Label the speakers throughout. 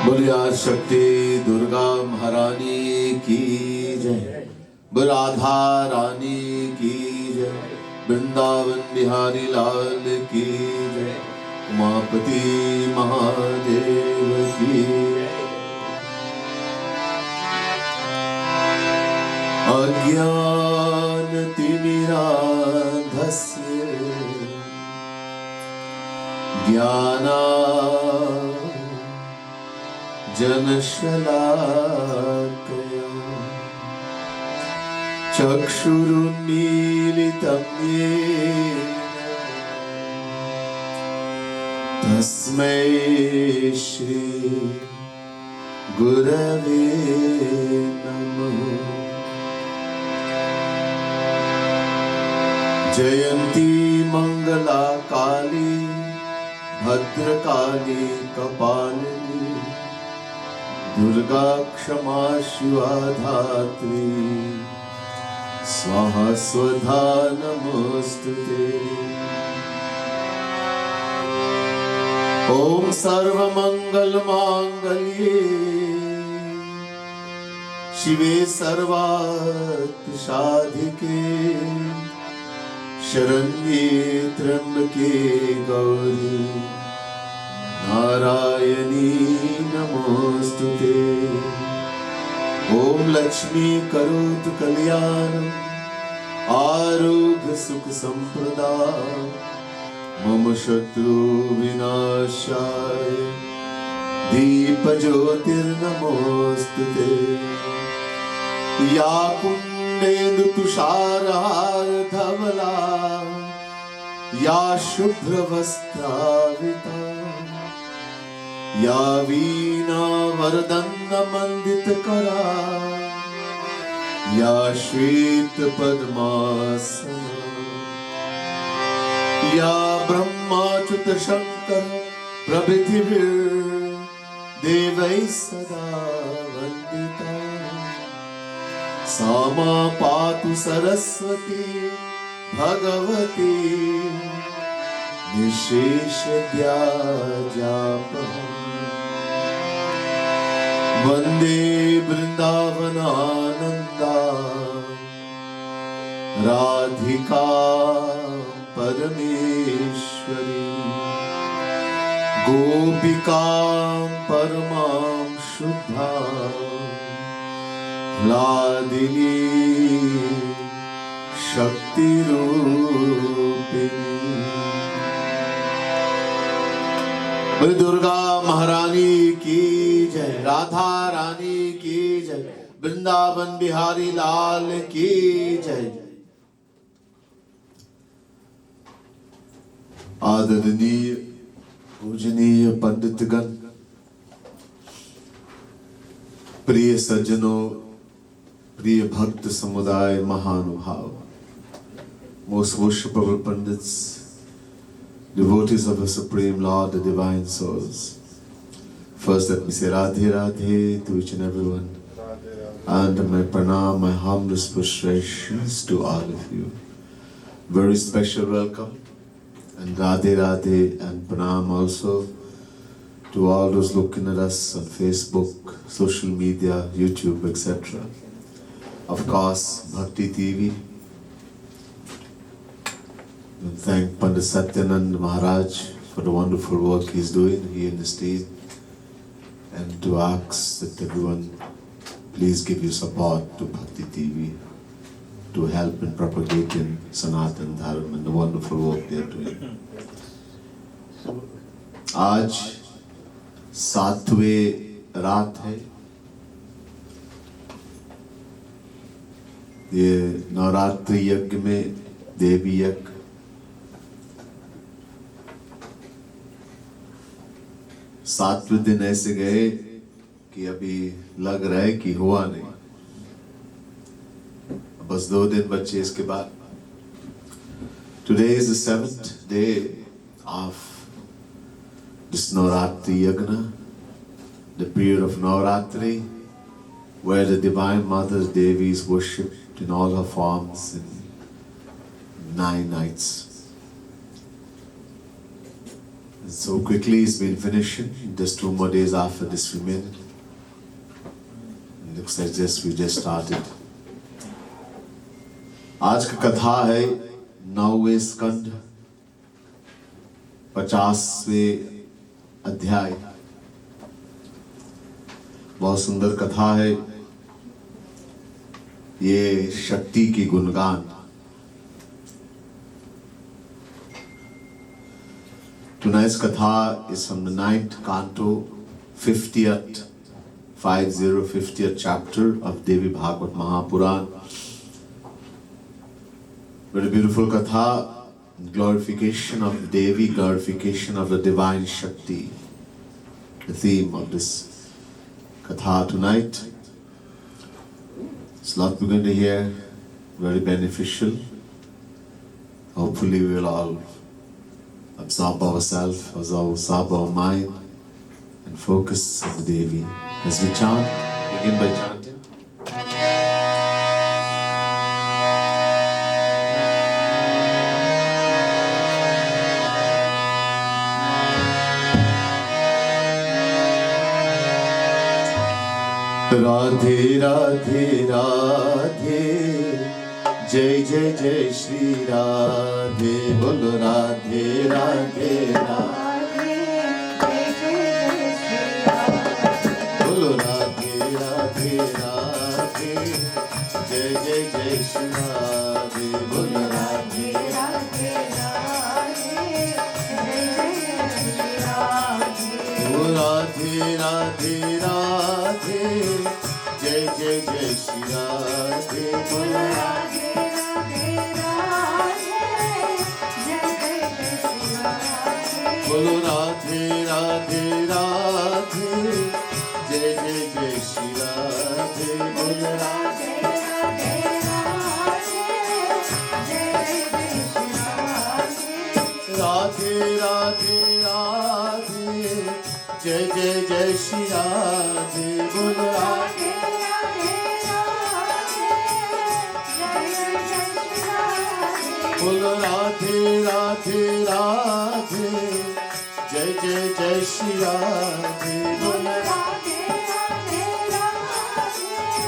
Speaker 1: बोलिए शक्ति दुर्गा महारानी की जय, राधा रानी की जय, वृंदावन बिहारी लाल की जय, उमापति महादेव की। अज्ञान तिमिरांधस्य ज्ञाना जनशलाकया चक्षुरुन्मीलितं येन तस्मै श्री गुरवे नमः। जयंती मंगला काली भद्रकाली कपालिनी दुर्गा क्षमा शिवा धात्री स्वाहा स्वधा नमोस्तुते। ओम सर्वमंगल मांगल्ये शिवे सर्वार्थ साधिके शरण्ये त्र्यंबके गौरी नारायणी नमोस्तुते। ओम लक्ष्मी करोतु कल्याणं आरोग्य सुख संप्रदा मम शत्रु विनाशाय दीप ज्योतिर्नमोस्तुते। या कुंडेन्दु तुषारहार धवला या शुभ्रवस्त्रावृता या वीणा वरदंड मंडितकरा या श्वेत पद्मासना या ब्रह्माच्युत शंकर प्रभृतिभिर्देवैः सदा वंदिता। सा मा पातु सरस्वती भगवती निशेषज्ञाजापः। वंदे वृंदावनानंदा राधिका परमेश्वरी गोपिका परमां शुद्धा लादिनी शक्ति रूपिणी। दुर्गा महारानी की जय, राधा रानी की जय, वृंदावन बिहारी लाल की जय। आदरणीय पूजनीय पंडितगण, प्रिय सज्जनों, प्रिय भक्त समुदाय, महानुभाव, most worshipable pandits, devotees of the Supreme Lord, the Divine Souls. First let me say Radhe Radhe to each and everyone, and my pranam, my humblest prostrations to all of you. Very special welcome, and Radhe Radhe and pranam also to all those looking at us on Facebook, social media, YouTube, etc. Of course, Bhakti TV. And thank Pandit Satyanand Maharaj for the wonderful work he's doing here in the state, and to ask that everyone please give your support to Bhakti TV to help in propagating Sanatan Dharma and the wonderful work they are doing. आज 7वें रात है। ये नवरात्रि यज्ञ में देवी यज्ञ, सातवें दिन ऐसे गए कि अभी लग रहा है कि हुआ नहीं, बस 2 दिन बचे इसके बाद। Today is the 7th day of this Navratri Yagna, the period of Navratri, where the Divine Mother Devi is worshipped in all her forms in 9 nights. So quickly it's been finishing. Just 2 more days after this we made it. Looks like we just started. आज की कथा है 9वें स्कंद 50वें अध्याय। बहुत सुंदर कथा है ये, शक्ति की गुणगान। Tonight's katha is from the 9th canto, 50th chapter of Devi Bhagavad Mahapuran. Very beautiful katha, glorification of Devi, glorification of the divine Shakti. The theme of this katha tonight. It's a lot we're going to hear, very beneficial. Hopefully we will all absorb ourselves, absorb our mind, and focus on the Devi. As we chant, begin by chanting. Radhe Radhe Radhe, Jai Jai Jai Shri Radhe, Bolo Radhe Radhe Radhe, Jai Jai Jai Shri Radhe, Bolo Radhe Radhe Radhe, Jai Jai Jai Shri Radhe, Bolo Radhe Radhe Radhe, Jai Jai Jai Shri Radhe, Bolo Radhe Radhe Radhe, Jai Jai Jai Shri Radhe, Bolo Radhe Bolo Radhe Radhe Radhe, Jai Jai Jai Shri Radhe, Bolo Radhe Radhe Radhe, Jai Jai Jai Shri Radhe, Radhe Radhe Radhe, Jai Jai Jai Shri Radhe, Bolo Radhe Radhe Radhe, Jai Jai Jai Shri Radhe, Bolo Radhe Radhe Radhe, Jai Jai Jai Shri Radhe, Bolo Radhe Radhe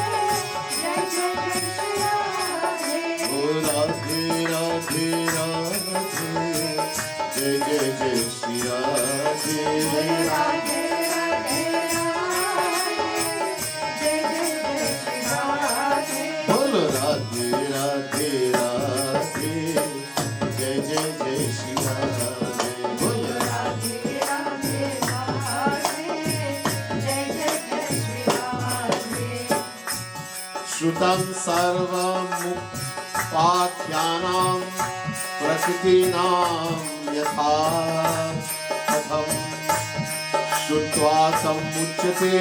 Speaker 1: Radhe, Jai Jai Jai Shri Radhe, Bolo Radhe Radhe Radhe, Jai Jai Jai Shri Radhe, Bolo Radhe Radhe Radhe, Jai Jai Jai Shri Radhe, Bolo Radhe Radhe Radhe, Jai Jai Jai Shri Radhe, Bolo Radhe Radhe Radhe, Jai Jai Jai Shri Radhe. Shrutam sarvam mukpakhyanam prakritinam yatha katham shrutva samuchyate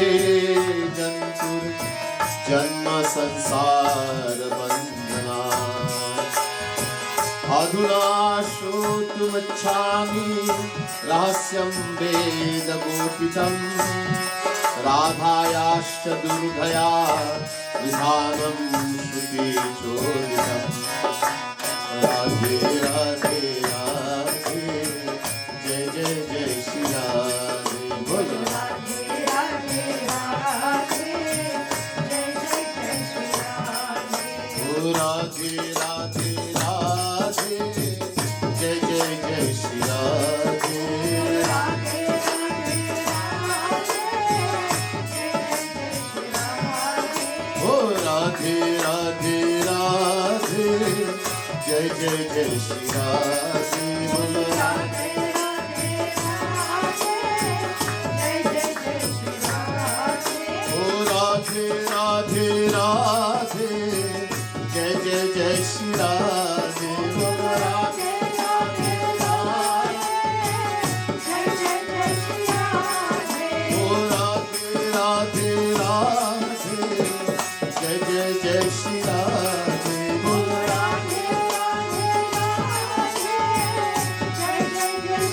Speaker 1: jantur janma sansar bandhana adhuna shrotumacchami rahasyam veda gopitam radhayascha durghaya vidhanam shruti choditam Radhe Radhe Radhe, Jai Jai Jai Shri Radhe, Bolo Radhe Radhe Radhe, Jai Jai Jai Shri Radhe, Bolo Radhe Radhe Radhe, Jai Jai Jai Shri Radhe, Bolo Radhe Radhe Radhe, Jai Jai Jai Shri Radhe, Bolo Radhe Radhe Radhe, Jai Jai Jai Shri Radhe, Bolo Radhe Radhe Radhe, Jai Jai Jai Shri Radhe, Bolo Radhe Radhe Radhe, Jai Jai Jai Shri Radhe, Bolo Radhe Radhe Radhe, Jai Jai Jai Shri Radhe, Bolo Radhe Radhe Radhe, Jai Jai Jai Shri Radhe, Bolo Radhe Radhe Radhe, Jai Jai Jai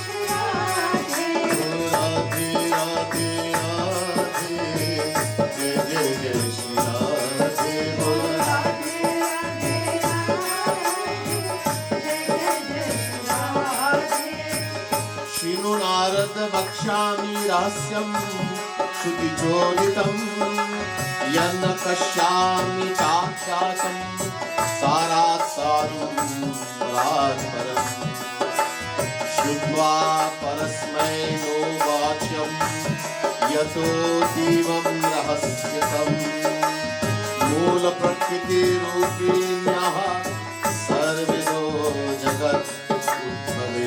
Speaker 1: वाच्यं श्रुतिचोदितं यन्न कश्यामि चाख्यातं सारात् सारं परात्परम् श्रुत्वा परस्मै no वाच्यं यतो दीवं रहस्यतम् मूलप्रकृतिरूपिण्यः सर्वतो जगत् उद्भवे।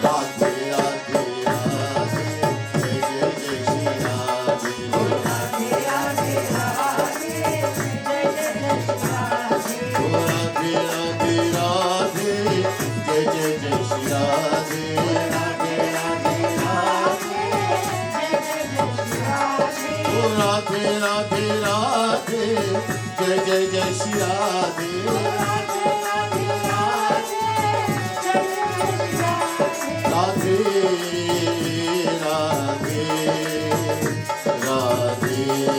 Speaker 1: राधे राधे राधे जय जय जय श्री राधे। राधे राधे राधे जय जय जय श्री राधे। राधे राधे राधे जय जय जय श्री राधे। राधे राधे राधे जय जय जय श्री राधे।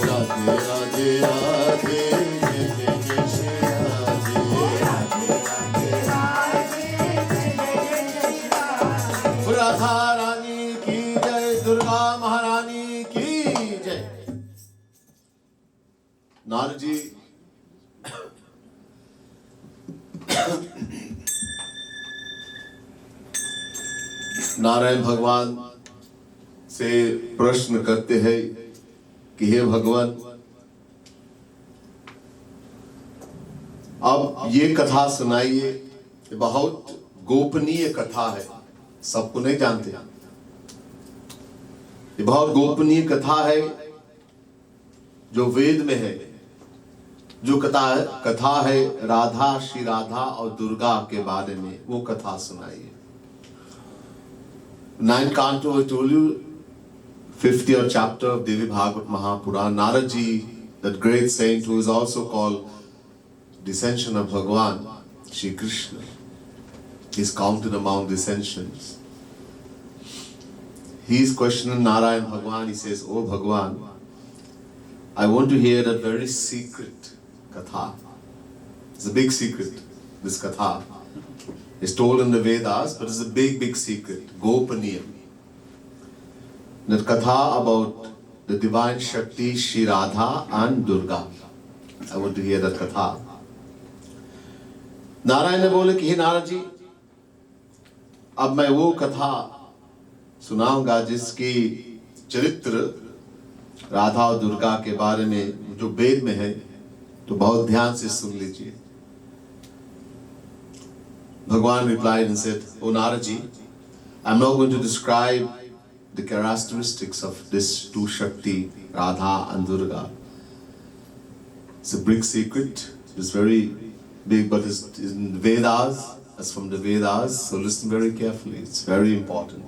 Speaker 1: राधे राधे राधे जय जय जय श्री राधे। राधे राधे राधे राधा रानी की जय, दुर्गा महारानी की जय। नारद जी नारायण भगवान से प्रश्न करते हैं कि हे भगवान, अब ये कथा सुनाइए। बहुत गोपनीय कथा है, सबको नहीं जानते। ये बहुत गोपनीय कथा है जो वेद में है। जो कथा है राधा, श्री राधा और दुर्गा के बारे में, वो कथा सुनाइए। 9th canto, I told you, 50th chapter of Devi Bhagavad Mahapuran. Narad ji, that great saint who is also called descension of Bhagwan, Shri Krishna, is counted among descensions. He is questioning Narayan Bhagwan. He says, "Oh Bhagwan, I want to hear that very secret katha. It's a big secret. This katha is told in the Vedas, but it's a big, big secret. Gopaniya. That katha about the divine Shakti, Shri Radha and Durga. I want to hear that katha." Narayan ने बोले कि हे नारद जी, अब मैं वो कथा सुनाऊंगा जिसकी चरित्र राधा और दुर्गा के बारे में जो वेद में है, तो बहुत ध्यान से सुन लीजिए। भगवान replied and said, "O Narad ji, I'm not going to describe the characteristics of this two Shakti, Radha and Durga. It's a big secret. It's very big, but it's in the Vedas. It's from the Vedas, so listen very carefully. It's very important.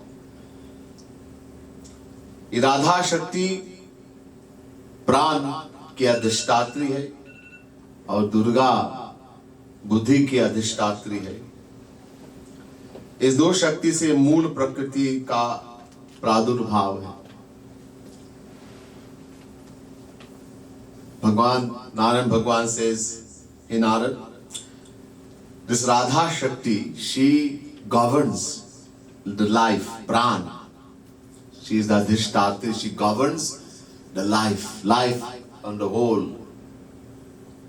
Speaker 1: ये राधा शक्ति प्राण की अधिष्ठात्री है और दुर्गा बुद्धि की अधिष्ठात्री है। इस दो शक्ति से मूल प्रकृति का प्रादुर्भाव है। भगवान नारायण भगवान says, "Hey Narad, this Radha Shakti, she governs the life, pran. She is the Adhishtatri, she governs the life on the whole.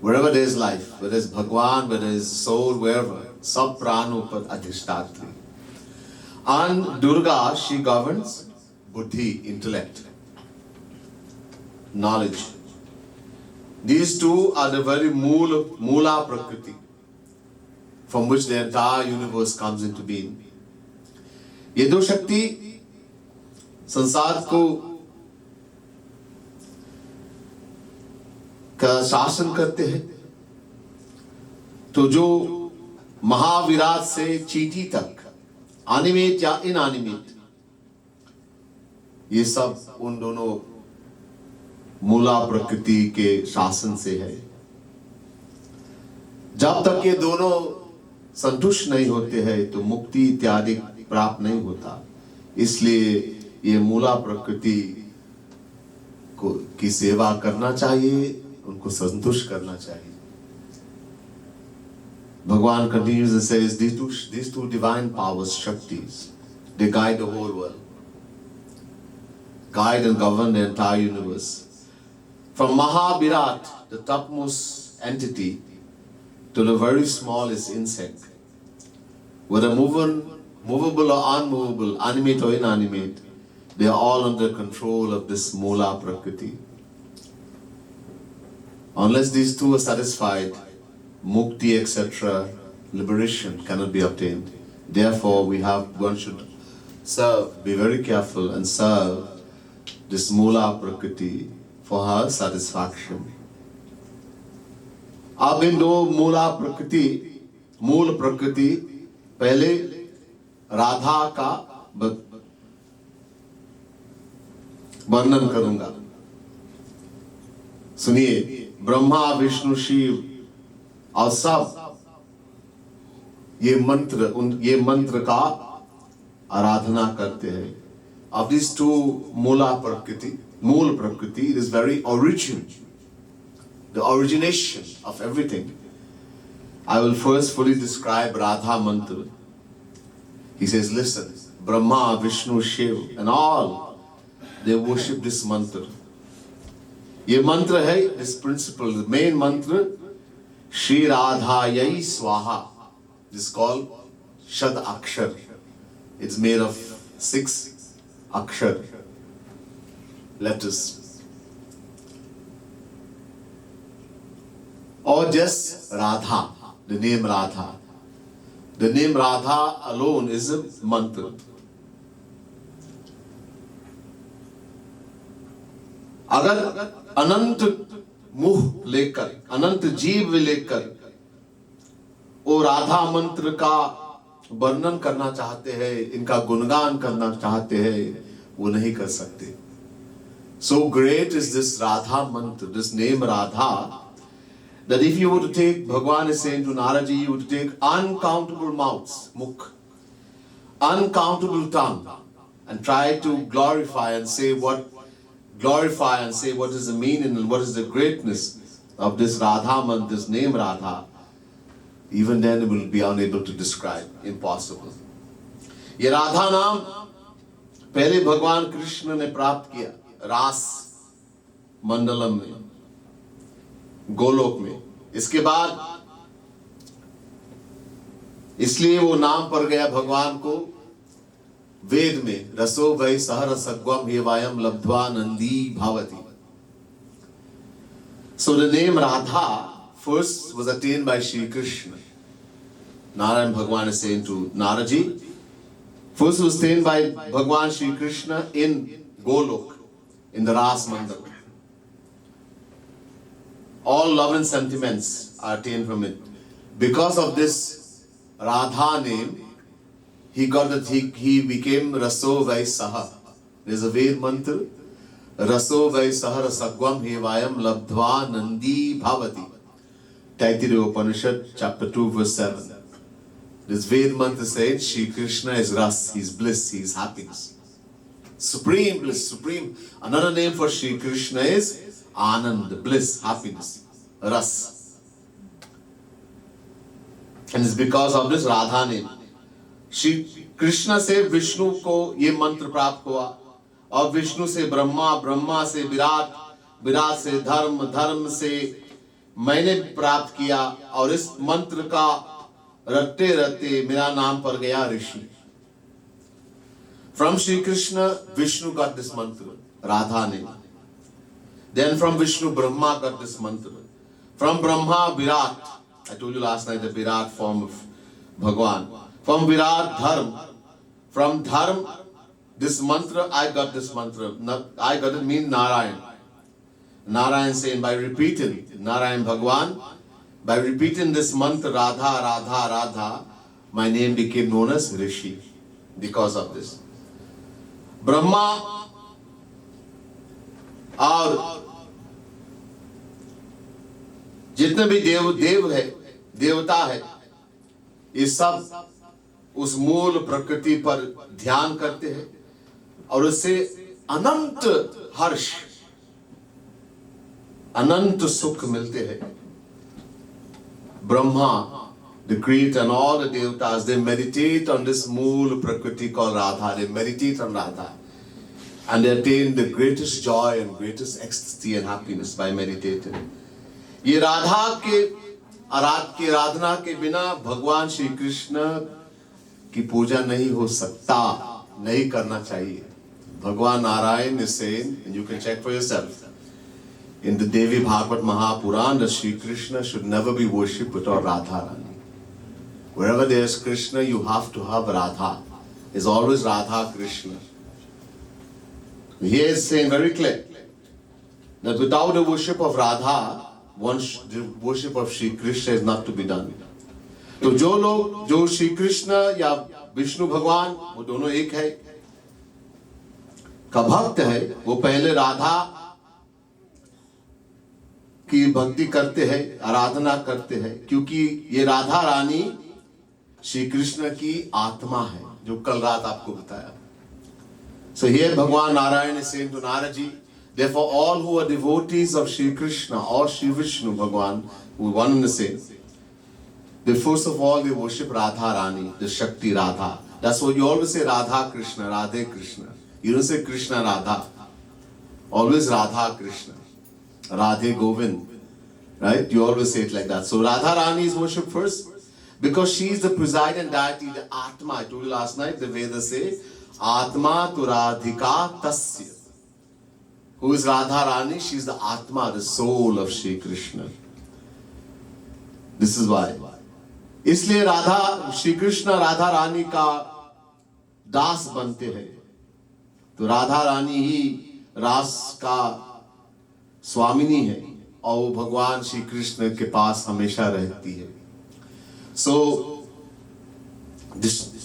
Speaker 1: Wherever there is life, whether it's Bhagwan, whether it's soul, wherever, sab prano par Adhishtatri. And Durga, she governs buddhi, intellect, knowledge. These two are the very mula prakriti, from which the entire universe comes into being. ये दो शक्ति संसार को का शासन करते हैं। तो जो महाविराट से चीटी तक, एनिमेट या इनएनिमेट, ये सब उन दोनों मूला प्रकृति के शासन से है। जब तक ये दोनों संतुष्ट नहीं होते हैं तो मुक्ति इत्यादि प्राप्त नहीं होता। इसलिए ये मूला प्रकृति की सेवा करना चाहिए, उनको संतुष्ट करना चाहिए। Bhagavan continues and says, these two divine powers, Shaktis, they guide the whole world, guide and govern the entire universe. From Mahavirat, the topmost entity, to the very smallest insect, whether movable or unmovable, animate or inanimate, they are all under control of this Mula Prakriti. Unless these two are satisfied, mukti, etc., liberation cannot be obtained. Therefore, one should serve, be very careful and serve this Mula Prakriti for her satisfaction. अब इन दो मूल प्रकृति पहले राधा का वर्णन करूंगा। सुनिए, ब्रह्मा विष्णु शिव और सब ये मंत्र का आराधना करते हैं। Of these two मूल प्रकृति, it is very origin, the origination of everything. I will first fully describe Radha mantra. He says, listen, Brahma, Vishnu, Shiv, and all, they worship this mantra. ये मंत्र है, this principle, the main mantra, Shri Radhayai Swaha. This is called Shad Akshar. It's made of 6 Akshar letters. Or just Radha, the name Radha. The name Radha alone is a mantra. अगर अनंत मुह लेकर, अनंत जीव लेकर वो राधा मंत्र का वर्णन करना चाहते हैं, इनका गुणगान करना चाहते हैं, वो नहीं कर सकते. So great is this Radha mantra, this name Radha, that if you were to take, Bhagavan is saying to Naraji, you would take uncountable mouths, mukh, uncountable tongue, and try to glorify and say what is the meaning and what is the greatness of this Radha mantra, this name Radha. Even then it will be unable to describe, impossible. ये राधा नाम पहले भगवान कृष्ण ने प्राप्त किया रास मंडलम में, गोलोक में. इसके बाद इसलिए वो नाम पड़ गया भगवान को वेद में, रसो वै सहर सग्वम हेवायम लब्ध्वा Nandi भावती. So the name Radha first was attained by Shri Krishna. Narayan Bhagwan is saying to Naraji, first was attained by Bhagwan Shri Krishna in Golok, in the Ras Mandal. All love and sentiments are attained from it. Because of this Radha name, he became Raso Vai Saha. There's a Ved mantra, Raso Vai Sahara Sagwam Hevayam Labdhva Nandi Bhavati. Taittiriya Upanishad, chapter 2, verse 7. This Ved mantra says, Shri Krishna is Ras, he's bliss, he's happiness. Supreme bliss, supreme. Another name for Shri Krishna is Anand, bliss, happiness, Ras. And it's because of this Radha name. Shri Krishna से विष्णु को ये मंत्र प्राप्त हुआ, और विष्णु से ब्रह्मा, ब्रह्मा से विराट, विराट से धर्म, धर्म से मैंने प्राप्त किया, और इस मंत्र का रटते रटते मेरा नाम पड़ गया ऋषि. From Shri Krishna, Vishnu got this mantra, Radha name. Then from Vishnu, Brahma got this mantra. From Brahma, Virat. I told you last night the Virat form of Bhagwan. From Virat, Dharma. From Dharma, this mantra, I got this mantra. I got it mean Narayan. Narayan saying, by repeating, Narayan Bhagwan, by repeating this mantra, Radha, Radha, Radha, my name became known as Rishi because of this. Brahma और जितने भी देव है, देवता है, ये सब उस मूल प्रकृति पर ध्यान करते हैं और उससे अनंत हर्ष अनंत सुख मिलते हैं। Brahma, the creator, and all the devatas, they meditate on this mool prakriti called Radha. They meditate on Radha. And they attain the greatest joy and greatest ecstasy and happiness by meditating. ये राधा के आराधना के बिना भगवान श्री कृष्ण की पूजा नहीं हो सकता, नहीं करना चाहिए। भगवान Narayan is saying, and you can check for yourself, in the Devi Bhagavad Mahapuran, that Shri Krishna should never be worshipped without Radharani. Wherever there is Krishna, you have to have Radha. It's always Radha Krishna. Here is saying very clear that without the worship of Radha, the worship of Shri Krishna is not to be done. तो जो लोग जो श्री कृष्ण या विष्णु भगवान वो दोनों एक है का भक्त है, वो पहले राधा की भक्ति करते हैं, आराधना करते हैं, क्योंकि ये राधा रानी श्री कृष्ण की आत्मा है, जो कल रात आपको बताया। So here Bhagwan Narayan is saying to Naraji, therefore all who are devotees of Shri Krishna or Shri Vishnu Bhagwan, who are one and the same, they first of all they worship Radha Rani, the Shakti Radha. That's why you always say Radha Krishna, Radhe Krishna. You don't say Krishna Radha. Always Radha Krishna, Radhe Govind. Right? You always say it like that. So Radha Rani is worshipped first because she is the presiding deity, the Atma. I told you last night, the Vedas say, Atma tu Radhika Tasya. Who is Radha Rani? She is the Atma, the soul of Shri Krishna. This is why. इसलिए राधा श्री कृष्ण राधा रानी का दास बनते हैं, तो राधा रानी ही रास का स्वामिनी है और वो भगवान श्री कृष्ण के पास हमेशा रहती है। So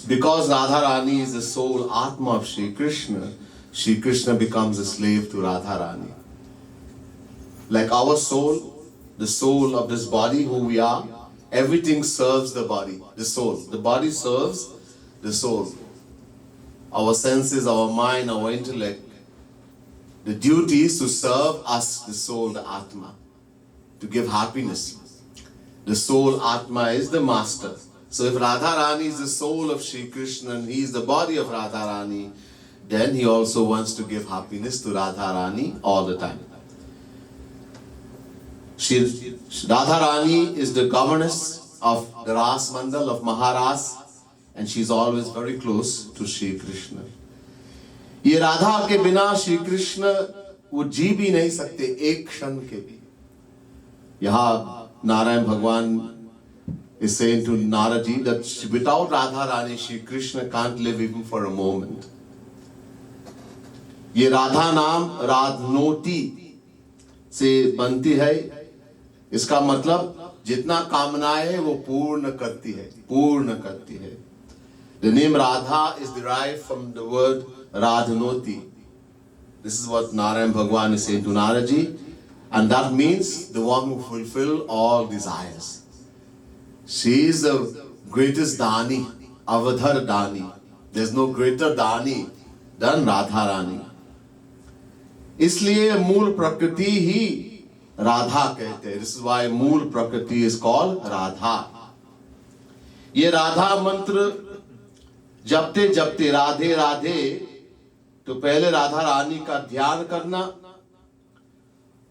Speaker 1: because Radha Rani is the soul Atma of Shri Krishna, Shri Krishna becomes a slave to Radha Rani. Like our soul, the soul of this body who we are, everything serves the body, the soul. The body serves the soul. Our senses, our mind, our intellect. The duty is to serve us, the soul, the Atma, to give happiness. The soul Atma is the master. So if Radha Rani is the soul of Shri Krishna and he is the body of Radha Rani, then he also wants to give happiness to Radha Rani all the time. Radha Rani is the governess of the Ras Mandal of Maharas, and she's always very close to Shri Krishna. ये राधा के बिना श्री कृष्ण वो जी भी नहीं सकते एक क्षण के भी। यहाँ नारायण भगवान is saying to Naraji that without Radha Rani, Shri Krishna can't live even for a moment. ये राधा नाम राधनोती से बनती है, इसका मतलब जितना कामनाएं है वो पूर्ण करती है, पूर्ण करती है। The name Radha is derived from the word Radhanoti. This is what Narayan Bhagwan is saying to Naraji, and that means the one who fulfills all desires. She is the greatest Dani, Avadhar Dani. There's no greater Dani than Radharani. इसलिए मूल प्रकृति ही राधा कहते हैं. This is why मूल प्रकृति is called Radha. ये राधा मंत्र जपते जपते राधे राधे, तो पहले राधा रानी का ध्यान करना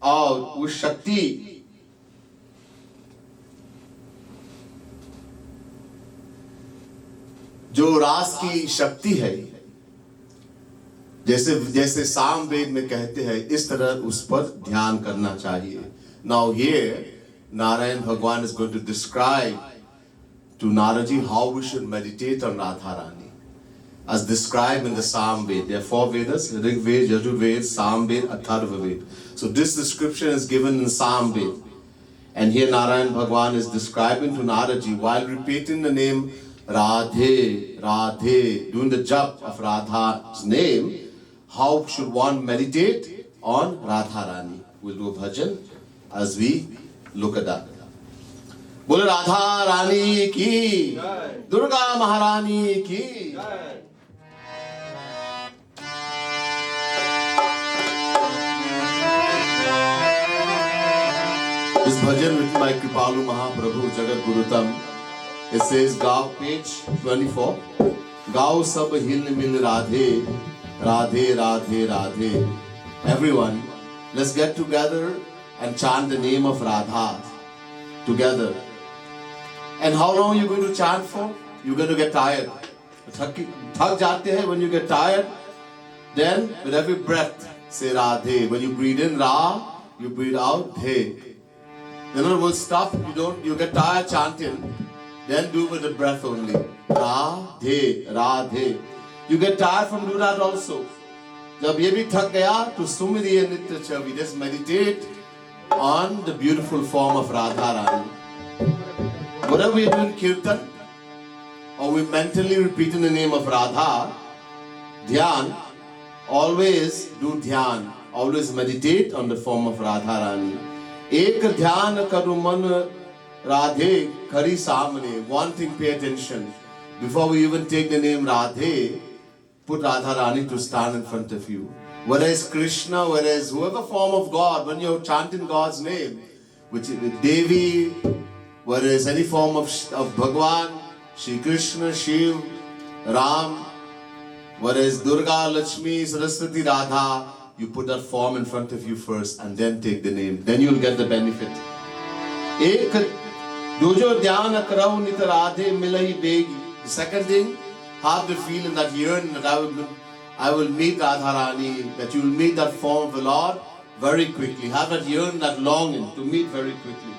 Speaker 1: और उस शक्ति जो रास की शक्ति है, जैसे जैसे साम वेद में कहते हैं, इस तरह उस पर ध्यान करना चाहिए. Now here Narayan Bhagwan is going to describe to Naraji how we should meditate on Radharani as described in the Sam Ved. There are 4 Vedas: Rig Ved, Yajur Ved, Sam Ved, Atharva Ved. So this description is given in Sam Ved, and here Narayan Bhagwan is describing to Naraji while repeating the name Radhe, Radhe, doing the jap of Radha's name, how should one meditate on Radharani. We'll do a bhajan as we look at that. बोले राधा रानी की, दुर्गा महारानी की. This bhajan written by Kripalu Mahaprabhu Jagat Gurutam. It says, Gao, page 24. Gao sab hil mil radhe, radhe, radhe, radhe. Everyone, let's get together and chant the name of Radha together. And how long are you going to chant for? You're going to get tired. Thak jate hai when you get tired. Then, with every breath, say Radhe. When you breathe in Ra, you breathe out Dhe. In other words, stop. You get tired chanting. Then do with the breath only. Radhe, Radhe. You get tired from doing that also. जब ये भी थक गया तो सुमिरिय नित्य छवि. Just meditate on the beautiful form of Radha Rani. Whatever we do in Kirtan, or we mentally repeating the name of Radha, Dhyan, always do Dhyan. Always meditate on the form of Radha Rani. Ek dhyan karu man Radhe khari samne. One thing, pay attention. Before we even take the name Radhe, put Radha Rani to stand in front of you. Whether it's Krishna, whether it's whoever form of God, when you're chanting God's name, which is Devi, whether it's any form of Bhagwan, Shri Krishna, Shiv, Ram, whether it's Durga, Lakshmi, Saraswati, Radha, you put that form in front of you first and then take the name. Then you'll get the benefit. Ek dojo dhyan karau nit radhe milahi begi. The second thing, have the feeling, that yearning that I will meet Radha Rani, that you will meet that form of the Lord very quickly. Have that yearning, that longing to meet very quickly.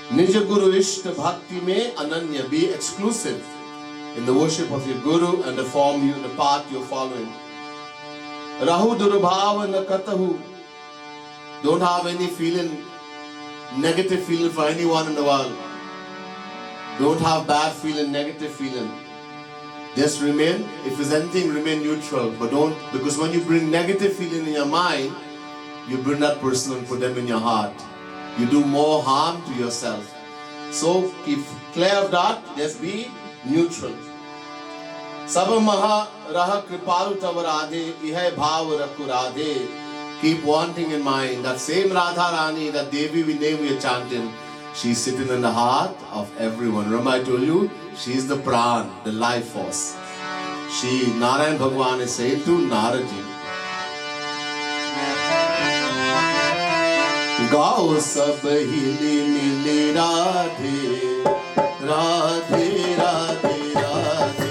Speaker 1: Nija Guru Ishta Bhakti me Ananya. Be exclusive in the worship of your Guru and the form, the path you're following. Rahu Durubhava Nakatahu. Don't have any feeling, negative feeling for anyone in the world. Don't have bad feeling, negative feeling. Just remain, if there's anything, remain neutral. But don't, because when you bring negative feeling in your mind, you bring that person and put them in your heart. You do more harm to yourself. So keep clear of that, just be neutral. Saba maha raha kripalu tava radhe, ihai bhav rakhu radhe. Keep wanting in mind that same Radha Rani, that Devi we name we are chanting, she's sitting in the heart of everyone. Remember I told you, she's the pran, the life force. She, Narayan Bhagwan is saying to Naraji, Gao sab hili mili radhe, radhe, radhe, radhe.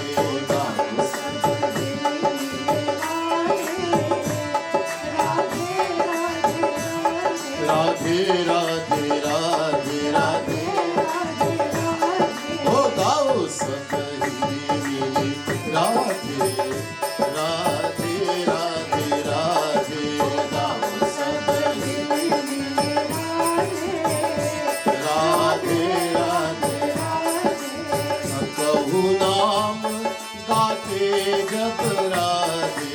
Speaker 1: Radhe, Radhe, Radhe, Radhe. Oh, Gao sab hili mili Radhe, Radhe, Radhe, Radhe. Gao sab hili mili Radhe, Radhe, Radhe. Kahu naam gaate jab Radhe.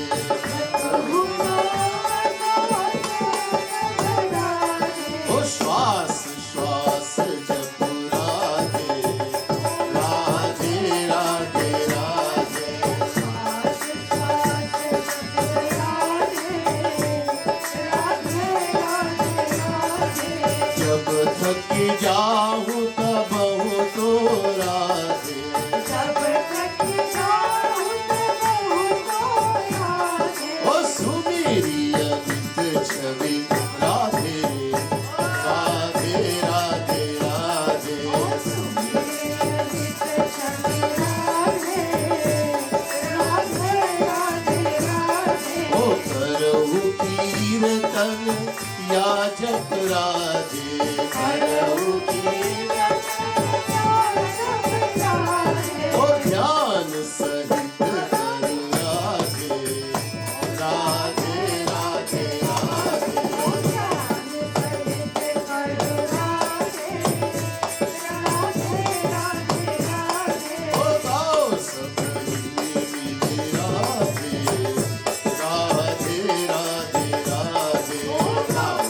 Speaker 1: श्वास श्वास जप राधे, राधे, राधे, राधे. जब थक जाऊं तब हूँ तो राधे, जब थक जाऊं तब हूँ तो राधे. ओ सुमेरी अमित छवि राधे, या जप राधे, करऊ ओ ध्यान सहित करु राधे, राधे, राधे, राधे. ओ गाओ सब मिली राधे, राधे, राधे, राधे.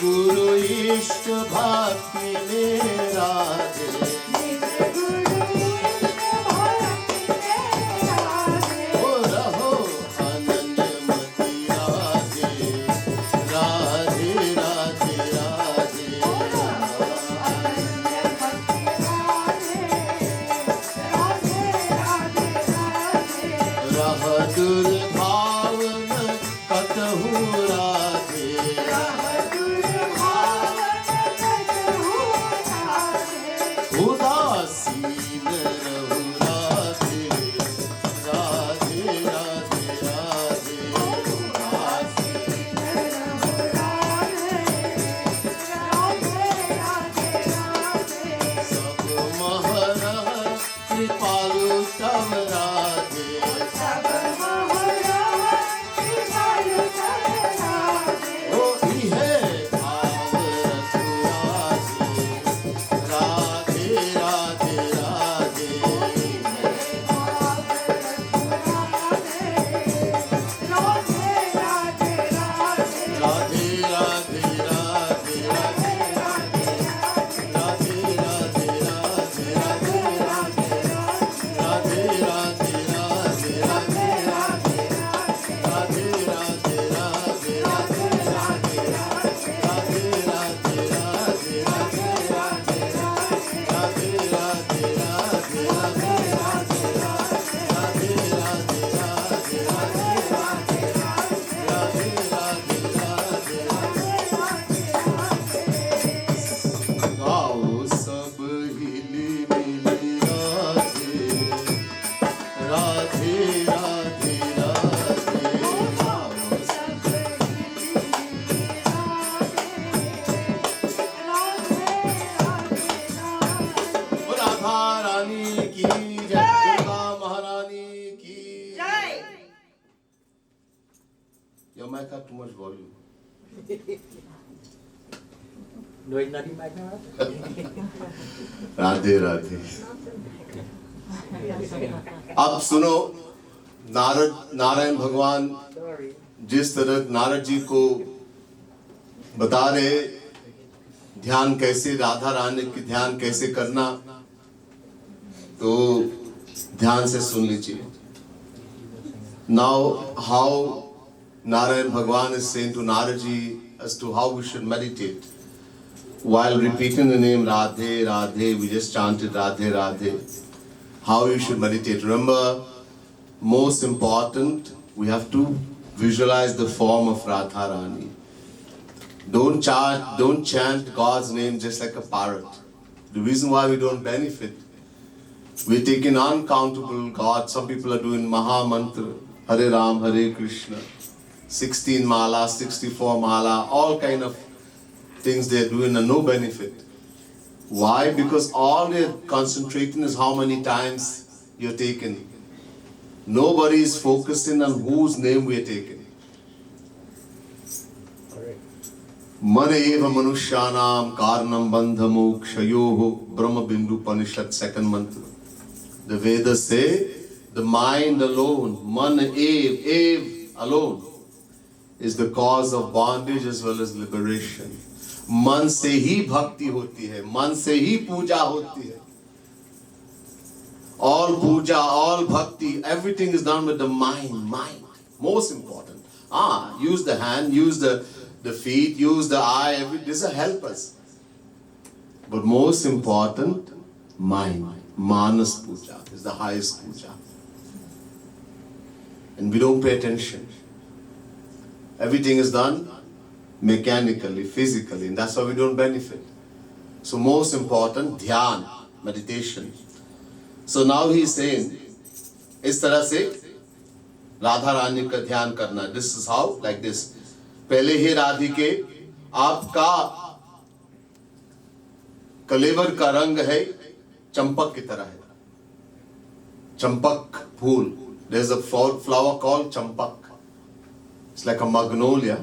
Speaker 1: गुरु इष्ट भक्ति में राधे ओ रहो अनन्यमति राधे राधे राधे राधे रह दुर्भावन कतहु राधे उदासीन रहु राधे राधे राधे राधे सब महरह कृपालु तब राधे ओ इहे भाव रघुराधे राधे राधे राधे राधे राधे राधे राधे राधे राधे राधे राधे गाओ सब हिली मिली राधे राधे राधे राधे गाओ सब राधा रानी की जय दुर्गा महारानी की
Speaker 2: जय।
Speaker 1: Your mic had too much volume.
Speaker 3: Doing nothing right now?
Speaker 1: Radhe Radhe अब सुनो नारायण भगवान
Speaker 3: Sorry.
Speaker 1: जिस तरह नारद जी को बता रहे ध्यान कैसे राधा रानी की ध्यान कैसे करना तो ध्यान से सुन लीजिए Now how Narayan Bhagwan is saying to Narad ji as to how we should meditate while repeating the name Radhe Radhe. We just chanted Radhe Radhe. How you should meditate. Remember, most important, we have to visualize the form of Radharani. Don't chant God's name just like a parrot. The reason why we don't benefit, we're taking uncountable gods. Some people are doing Maha Mantra, Hare Ram, Hare Krishna, 16 mala, 64 mala, all kind of things they're doing and no benefit. Why? Because all they're concentrating is how many times you're taking. Nobody is focusing on whose name we're taking. मन एव मनुष्यानाम कारणम बंध मोक्षयोः ब्रह्म बिंदु उपनिषद second mantra. The Vedas say the mind alone, man ev alone, is the cause of bondage as well as liberation. मन से ही भक्ति होती है, मन से ही पूजा होती है. All puja, all bhakti, everything is done with the mind. Most important. Use the hand, use the feet, use the eye, these are helpers. But most important, mind. Manas puja is the highest puja. And we don't pay attention. Everything is done mechanically, physically, and that's why we don't benefit. So most important, dhyan, meditation. So now he is saying, इस तरह से राधा रानी का ध्यान करना. This is how, like this. पहले ही राधिके आपका कलेवर का रंग है चंपक की तरह है. चंपक फूल. There's a flower called champak. It's like a magnolia.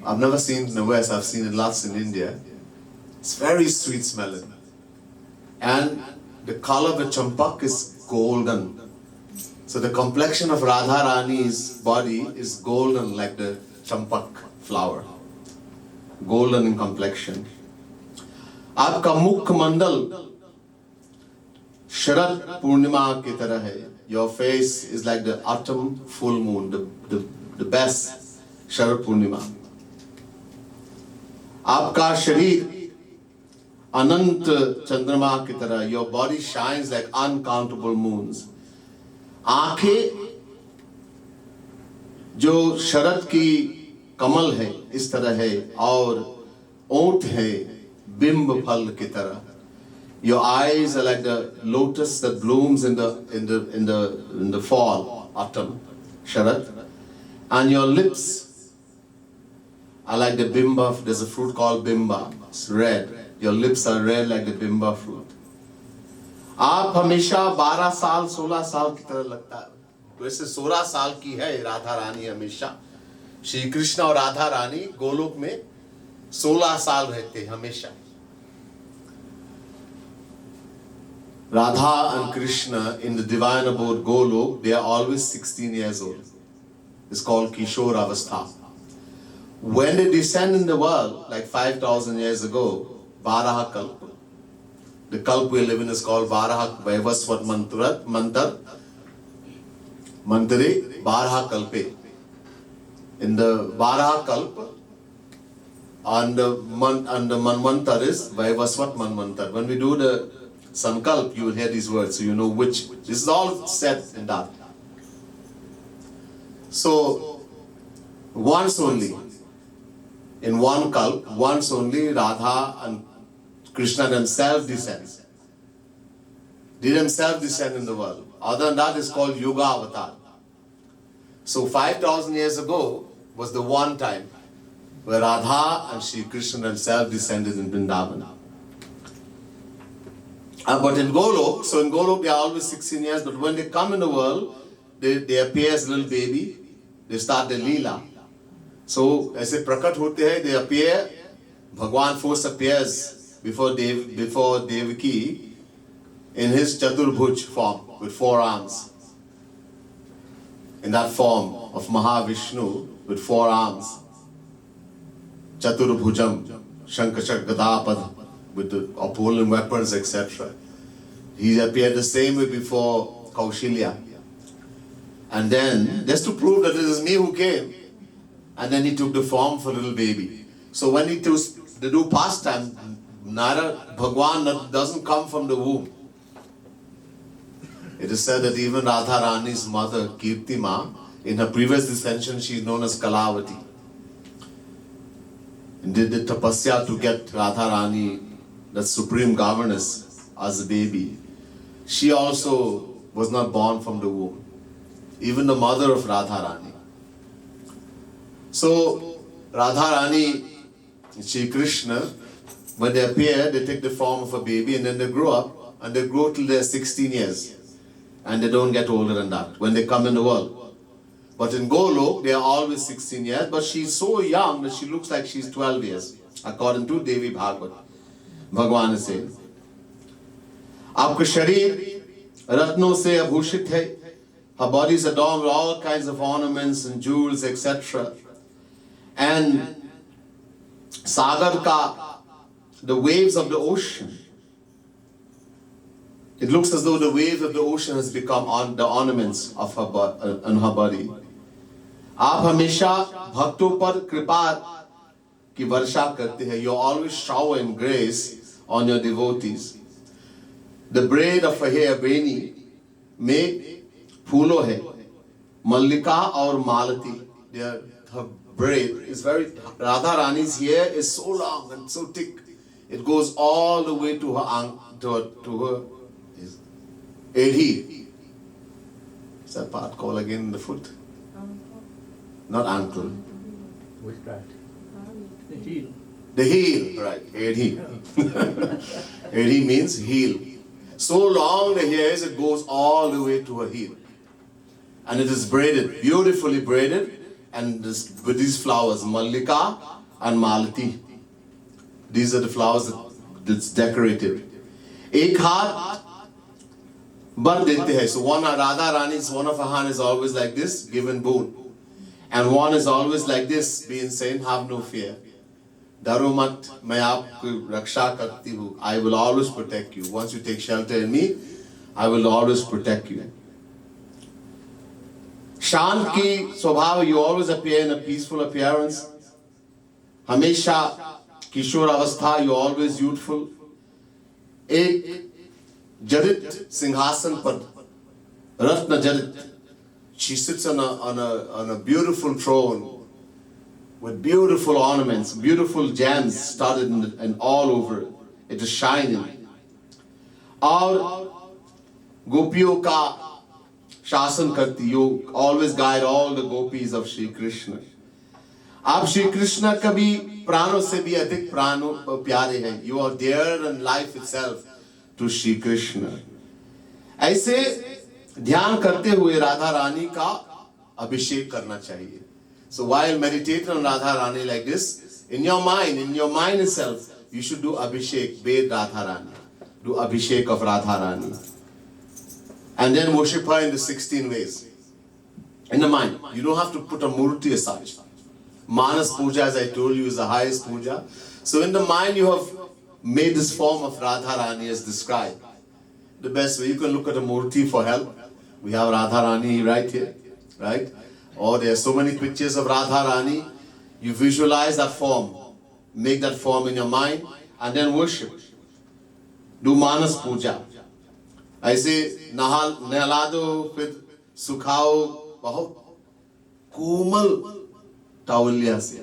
Speaker 1: I've never seen it in the West. I've seen it lots in India. It's very sweet smelling. And the color of the champak is golden. So the complexion of Radha Rani's body is golden like the champak flower. golden in complexion. आपका मुखमंडल शरद पूर्णिमा की तरह है. Your face is like the autumn full moon, the best Sharad Purnima. आपका शरीर अनंत चंद्रमा की तरह. Your body shines like uncountable moons. आंखें जो शरद की कमल है इस तरह है, और ओंठ है बिंब फल की तरह. Your eyes are like the lotus that blooms in the fall, autumn, Sharad, and your lips are like the bimba. There's a fruit called bimba. It's red. Your lips are red like the bimba fruit. आप हमेशा 12 साल 16 साल की तरह लगता है. वैसे 16 साल की है राधा रानी. हमेशा श्री कृष्ण और राधा रानी गोलोक में 16 साल रहते हमेशा. Radha and Krishna in the divine abode Golok, they are always 16 years old. It's called Kishore Avastha. When they descend in the world, like 5,000 years ago, Varaha Kalpa, the Kalpa we live in is called Varaha Vaivasvat Mantare Varaha Kalpe. In the Varaha Kalpa, and the Manvantar is Vaivasvat Manvantar. When we do the Sankalp, you will hear these words, so you know which. This is all said in that. So, once only, in one Kalp, once only Radha and Krishna themselves descend. They themselves descend in the world. Other than that, it's called Yuga Avatar. So 5,000 years ago was the one time where Radha and Shri Krishna themselves descended in Vrindavan. But in Golok, so in Golok they are always 16 years, but when they come in the world, they appear as a little baby, they start their Leela. So, ऐसे प्रकट होते हैं, they appear, Bhagwan first appears before Devaki in his Chaturbhuj form with 4 arms. In that form of Mahavishnu with 4 arms. Chaturbhujam, Shankachak Gadapad, with the opponent weapons, etc. He appeared the same way before Kaushilya. And then, just to prove that it is me who came, and then he took the form of a little baby. So when they do pastime, Nara Bhagwan doesn't come from the womb. It is said that even Radha Rani's mother, Kirti Ma, in her previous descension, she is known as Kalavati. And did the tapasya to get Radha Rani, the supreme governess, as a baby. She also was not born from the womb. Even the mother of Radha Rani. So, Radha Rani, Shri Krishna, when they appear, they take the form of a baby and then they grow up and they grow till they're 16 years. And they don't get older than that when they come in the world. But in Golok, they are always 16 years, but she's so young that she looks like she's 12 years, according to Devi Bhagavad. Bhagwan is saying, आपका शरीर रत्नों से आभूषित है. Her body is adorned with all kinds of ornaments and jewels, etc. And Sagar ka, the waves of the ocean, it looks as though the waves of the ocean has become on the ornaments of her body. आप हमेशा भक्तों पर कृपा की वर्षा करते हैं. You always shower in grace on your devotees. The braid of her hair, Beni, में फूलों है. Mallika और Malati, her braid is very. Radha Rani's hair is so long and so thick, it goes all the way to her Edhi. Is that part called again in the foot? Not ankle.
Speaker 3: What's that? The heel.
Speaker 1: The heel, right? Edhi. Edhi means heel. So long the hair is, it goes all the way to her heel. And it is braided, beautifully braided, and with these flowers, Mallika and Malati. These are the flowers that's decorated. Ek haath bar dete hai. So one Radha Rani's, one of her hand is always like this, given boon. And one is always like this, being saying, have no fear. डरो मत, मैं आपकी रक्षा करती हूँ. I will always protect you. Once you take shelter in me, I will always protect you. शांत की स्वभाव, you always appear in a peaceful appearance. हमेशा किशोर अवस्था, you always youthful. एक जडित सिंहासन पर, रत्न जडित. She sits on a beautiful throne with beautiful ornaments, beautiful gems studded and all over. It is shining. और गोपियों का शासन करती. You always guide all the gopis of Shri Krishna. आप श्री कृष्ण कभी प्राणों से भी अधिक प्राणों प्यारे हैं. You are dear than life itself to Shri Krishna. ऐसे ध्यान करते हुए राधा रानी का अभिषेक करना चाहिए. So while meditating on Radha Rani like this, in your mind itself, you should do abhishek, bathe Radha Rani. Do abhishek of Radha Rani. And then worship her in the 16 ways. In the mind. You don't have to put a murti as such. Manas puja, as I told you, is the highest puja. So in the mind you have made this form of Radha Rani as described. The best way, you can look at a murti for help. We have Radha Rani right here, right? Or there are so many pictures of Radha Rani. You visualize that form. Make that form in your mind and then worship. Do Manas Puja. ऐसे नहला दो, फिर सुखाओ बहुत कोमल towel से.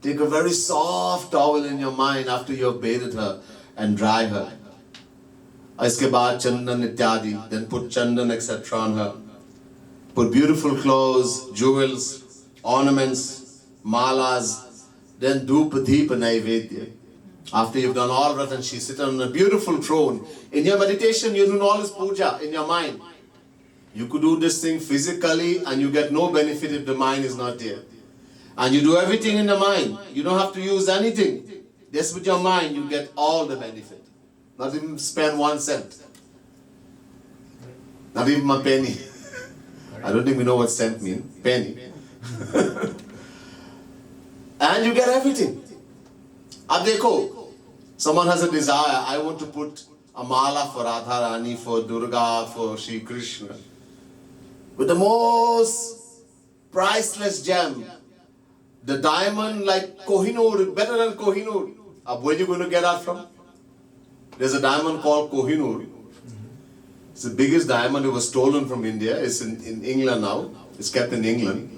Speaker 1: Take a very soft towel in your mind after you have bathed her and dry her. इसके बाद चंदन इत्यादि. Then put chandan etc. on her. Put beautiful clothes, jewels, ornaments, malas, then dhup, deep, naivedya. After you've done all that and she sits on a beautiful throne. In your meditation, you do all this puja in your mind. You could do this thing physically and you get no benefit if the mind is not there. And you do everything in the mind. You don't have to use anything. Just with your mind, you get all the benefit. Not even spend 1 cent. Not even a penny. I don't think we know what cent means. Penny. And you get everything. Ab dekho, someone has a desire. I want to put a mala for Radha Rani, for Durga, for Shri Krishna. With the most priceless gem. The diamond like Kohinoor, better than Kohinoor. Where are you going to get that from? There's a diamond called Kohinoor. It's the biggest diamond. It was stolen from India. It's in England now. It's kept in England.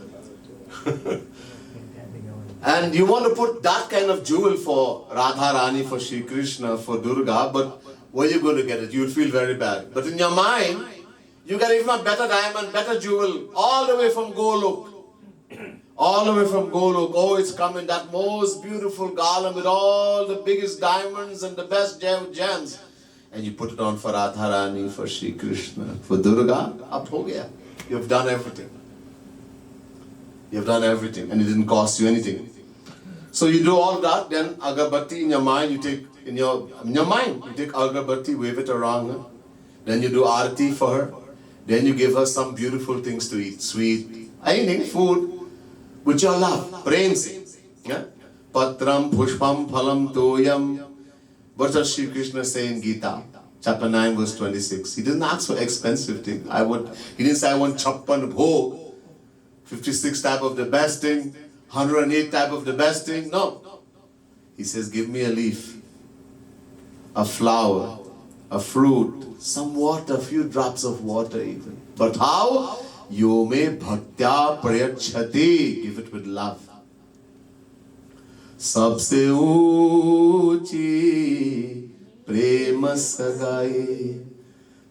Speaker 1: And you want to put that kind of jewel for Radha Rani, for Shri Krishna, for Durga, but where are you going to get it? You'll feel very bad. But in your mind, you get even a better diamond, better jewel, all the way from Golok. All the way from Golok. Oh, it's coming, that most beautiful garland with all the biggest diamonds and the best gems. And you put it on for Radha Rani, for Shri Krishna, for Durga, up ho gaya. You've done everything. You've done everything and it didn't cost you anything. So you do all that, then agarbatti in your mind, you take, in your mind, you take agarbatti, wave it around her. Then you do arati for her. Then you give her some beautiful things to eat, sweet, anything, food, with your love, prem se. Yeah? Patram, pushpam, phalam, toyam. What does Shri Krishna say in Gita? Chapter 9, verse 26. He didn't ask for expensive things. He didn't say, I want chappan bhog, 56 type of the best thing, 108 type of the best thing. No. He says, give me a leaf, a flower, a fruit, some water, a few drops of water even. But how? Yo me bhaktya prayachati. Give it with love. सबसे ऊंची प्रेम सगाई,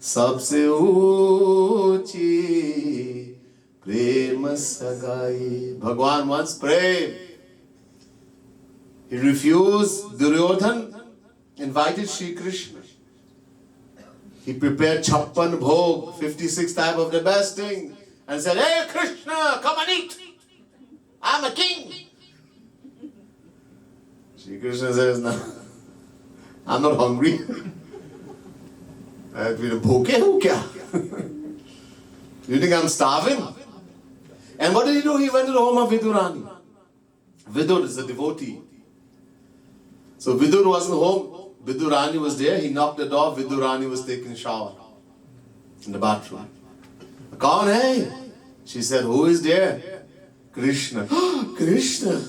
Speaker 1: सबसे ऊंची प्रेम सगाई. Bhagwan wants prem. He refused. Duryodhan invited Shri Krishna. He prepared chappan bhog, 56 type of the best thing, and said, hey Krishna, come and eat. I'm a king. Shri Krishna says, no, I'm not hungry. I've been bhoke ho kya? You think I'm starving? And what did he do? He went to the home of Vidurani. Vidur is a devotee. So Vidur wasn't home. Vidurani was there. He knocked the door. Vidurani was taking a shower in the bathroom. Kaun hai? She said, who is there? Krishna. Krishna.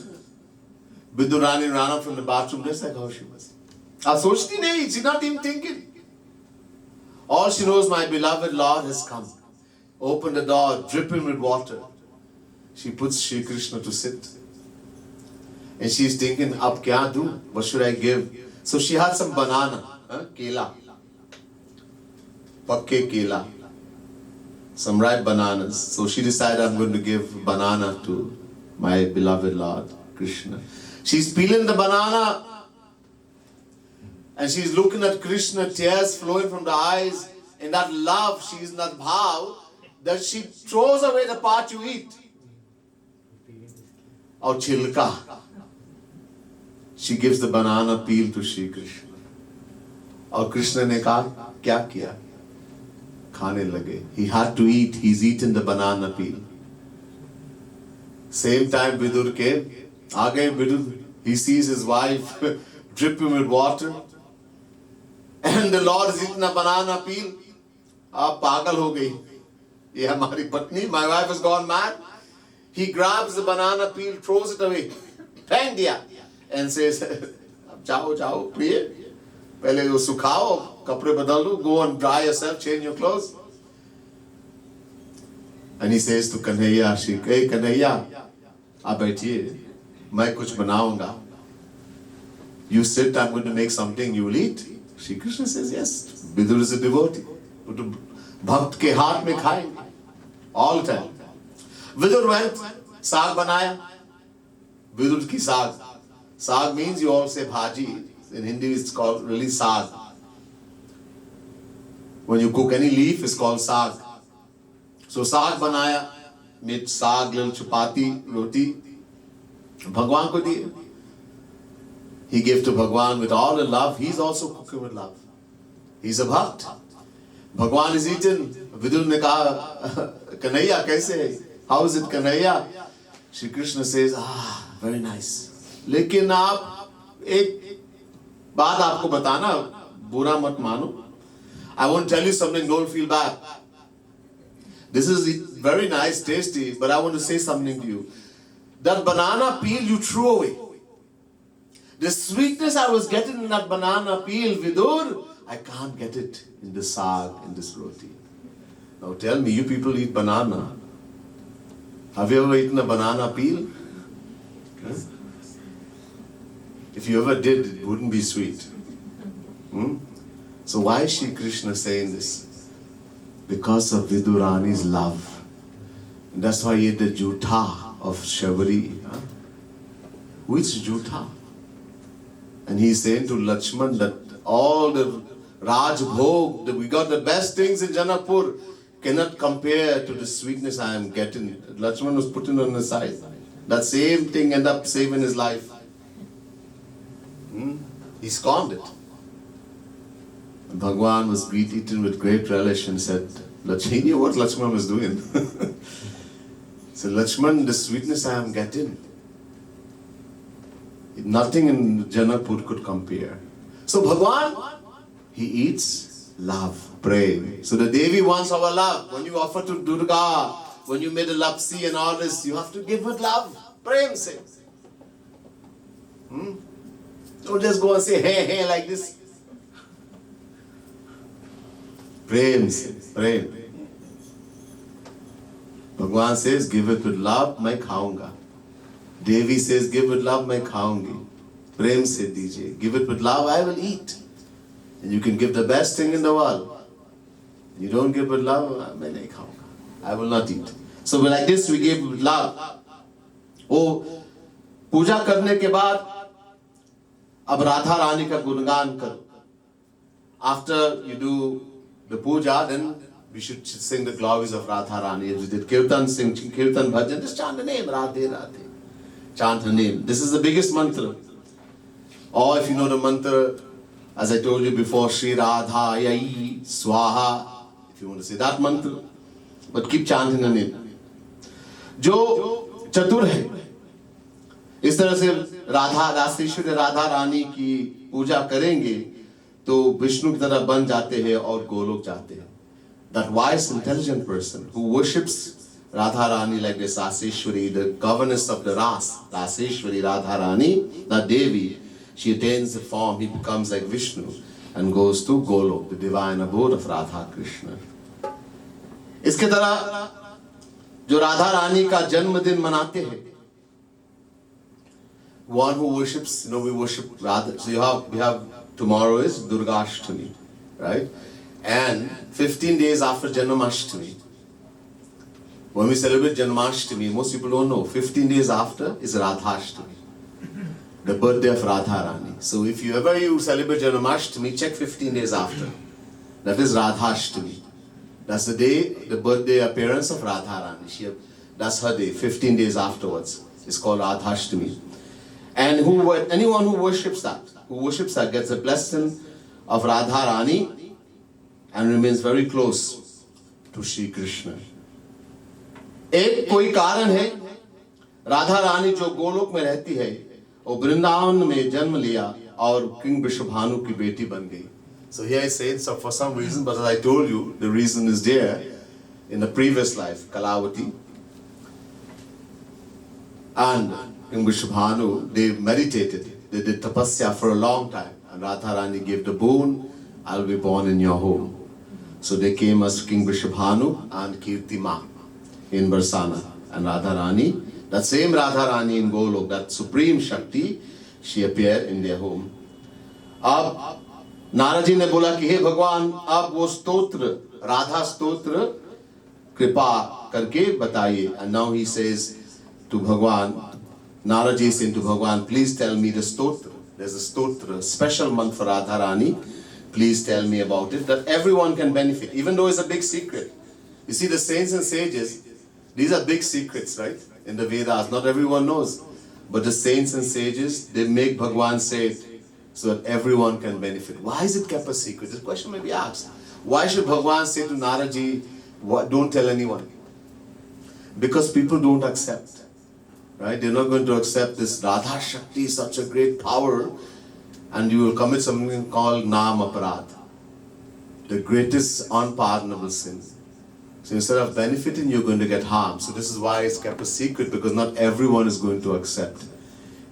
Speaker 1: Vidurani ran up from the bathroom just like how she was. Sochti nahi. She's not even thinking. All she knows, my beloved Lord has come. Open the door, dripping with water. She puts Shri Krishna to sit. And she's thinking, ab kya do? What should I give? So she had some banana, kela. Pakke kela. Some ripe bananas. So she decided, I'm going to give banana to my beloved Lord Krishna. She's peeling the banana. And she's looking at Krishna, tears flowing from the eyes. In that love, she's in that bhav, that she throws away the part you eat. Or chilka. She gives the banana peel to Shri Krishna. Or Krishna ne kaha, kya kiya? Khane lage. He had to eat. He's eaten the banana peel. Same time Vidur came. Again Vidur, he sees his wife dripping with water. And the Lord is eating a banana peel. Aap pagal ho gayi. Ye hamari patni, my wife has gone mad. He grabs the banana peel, throws it away. Pheng diya. And says, jao, jao, priye. Pehle wo sukhao, kapde badal do, go and dry yourself, change your clothes. And he says to Kanhaiya, hey Kanhaiya, aap baithiye, main kuch banaunga. You sit, I'm going to make something, you will eat. Shri Krishna says, yes. Vidur is a devotee. Bhakt ke haath mein khayenge. All the time. Vidur went, saag banaya. Vidur ki saag. Saag means you all say bhaji. In Hindi it's called really saag. When you cook any leaf, it's called saag. So saag banaya. Made saag, little chapati, roti. Bhagwan ko diye. He gave to Bhagwan with all the love. He's also cooking with love. He's a bhakt. Bhagwan is eaten. Vidur ne kaha, Kanhaiya kaise hai? How is it Kanhaiya? Shri Krishna says, very nice. लेकिन आप एक बात आपको बताना, बुरा मत मानो. I want to tell you something, don't feel bad. This is very nice, tasty, but I want to say something to you. That banana peel you threw away. The sweetness I was getting in that banana peel, Vidur, I can't get it in this saag, in this roti. Now tell me, you people eat banana. Have you ever eaten a banana peel? Huh? If you ever did, it wouldn't be sweet. So why is Shri Krishna saying this? Because of Vidurani's love. And that's why he ate the jutha of Shabari. Who is jutha? And he's saying to Lakshman that all the Raj Bhog, that we got the best things in Janakpur, cannot compare to the sweetness I am getting. Lakshman was putting on the side. That same thing ended up saving his life. He scorned it. And Bhagwan was eaten with great relish and said, he knew what Lakshman was doing. So Lakshman, the sweetness I am getting, nothing in Janakpur could compare. So Bhagwan, he eats love, prem. So the Devi wants our love. When you offer to Durga, when you made a lapsi and all this, you have to give with love. Prem se. Don't just go and say hey, hey like this. Prem se, prem. Bhagwan says, give it with love, main khaunga. Devi says, give with love, main khaungi. Prem se dijiye. Give it with love, I will eat. And you can give the best thing in the world. You don't give with love, main nahi khaunga. I will not eat. So like this, we give with love. Oh, puja karne ke baad, ab Radha Rani ka gungaan karo. After you do the puja, then we should sing the glories of Radha Rani. As we did Kirtan, sing Kirtan Bhajan, just chant the name, Radhe Radhe. Chant her name. This is the biggest mantra. Or if you know the mantra, as I told you before, Shri Radha Yai Swaha. If you want to say that mantra, but keep chanting her name. Jo chatur hai. इस तरह से राधा रासेश्वरी राधा रानी की पूजा करेंगे तो विष्णु की तरह बन जाते हैं और गोलोक जाते हैं. That wise, intelligent person who worships Radha Rani like this Raseshwari, the governess of the Ras, Raseshwari Radha Rani, the Devi, she attains the form, he becomes like Vishnu and goes to Golok, the divine abode of Radha Krishna. इसके तरह जो राधा रानी का जन्मदिन मनाते हैं, one who worships, we worship Radha. So we have tomorrow is Durga Ashtami, right? And 15 days after Janmashtami, when we celebrate Janmashtami, most people don't know, 15 days after is Radhashtami, the birthday of Radha Rani. So if you celebrate Janmashtami, check 15 days after. That is Radhashtami. That's the day, the birthday appearance of Radha Rani. That's her day, 15 days afterwards. It's called Radhashtami. And anyone who worships that gets a blessing of Radha Rani and remains very close to Shri Krishna. एक कोई कारण है, राधा रानी जो गोलोक में रहती है और वृंदावन में जन्म लिया और किंग वृषभानु की बेटी बन गई. So here I say, so for some reason, but as I told you, the reason is there in the previous life, Kalavati. And King Vrishabhanu, they meditated, they did tapasya for a long time. And Radha Rani gave the boon, I'll be born in your home. So they came as King Vrishabhanu and Kirti Ma in Barsana. And Radha Rani, that same Radha Rani in Golok, that supreme Shakti, she appeared in their home. अब नारद जी ने बोला कि हे भगवान, आप वो स्तोत्र, राधा स्तोत्र कृपा करके बताइए. And now he says to Bhagwan, Narad ji is saying to Bhagwan, please tell me the stotra. There's a stotra, special month for Radha Rani. Please tell me about it, that everyone can benefit, even though it's a big secret. You see, the saints and sages, these are big secrets, right? In the Vedas, not everyone knows. But the saints and sages, they make Bhagwan say it so that everyone can benefit. Why is it kept a secret? This question may be asked. Why should Bhagwan say to Narad ji, don't tell anyone? Because people don't accept. Right? They're not going to accept this Radha Shakti, such a great power, and you will commit something called Nam Aparad, the greatest unpardonable sin. So instead of benefiting, you're going to get harm. So this is why it's kept a secret, because not everyone is going to accept.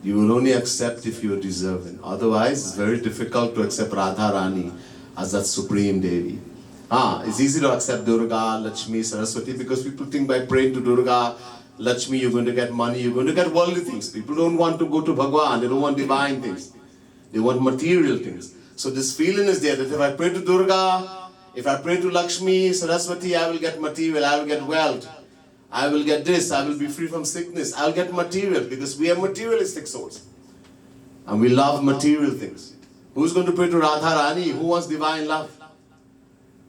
Speaker 1: You will only accept if you are deserving. Otherwise, it's very difficult to accept Radha Rani as that supreme Devi. It's easy to accept Durga, Lakshmi, Saraswati, because people think by praying to Durga, Lakshmi, you're going to get money, you're going to get worldly things. People don't want to go to Bhagwan, they don't want divine things. They want material things. So this feeling is there that if I pray to Durga, if I pray to Lakshmi, Saraswati, I will get material, I will get wealth. I will get this, I will be free from sickness, I will get material, because we are materialistic souls. And we love material things. Who's going to pray to Radha Rani? Who wants divine love?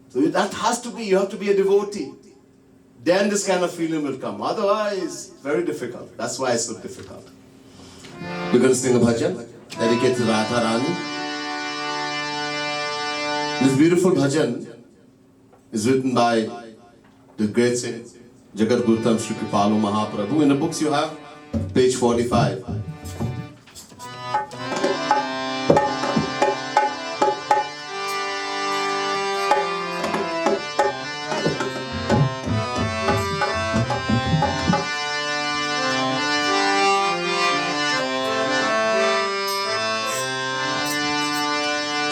Speaker 1: So that has to be, you have to be a devotee. Then this kind of feeling will come. Otherwise, very difficult. That's why it's so difficult. We're going to sing a bhajan dedicated to Radha Rani. This beautiful bhajan is written by the great saint Jagat Gurutam Shri Kripalu Mahaprabhu. In the books you have, page 45.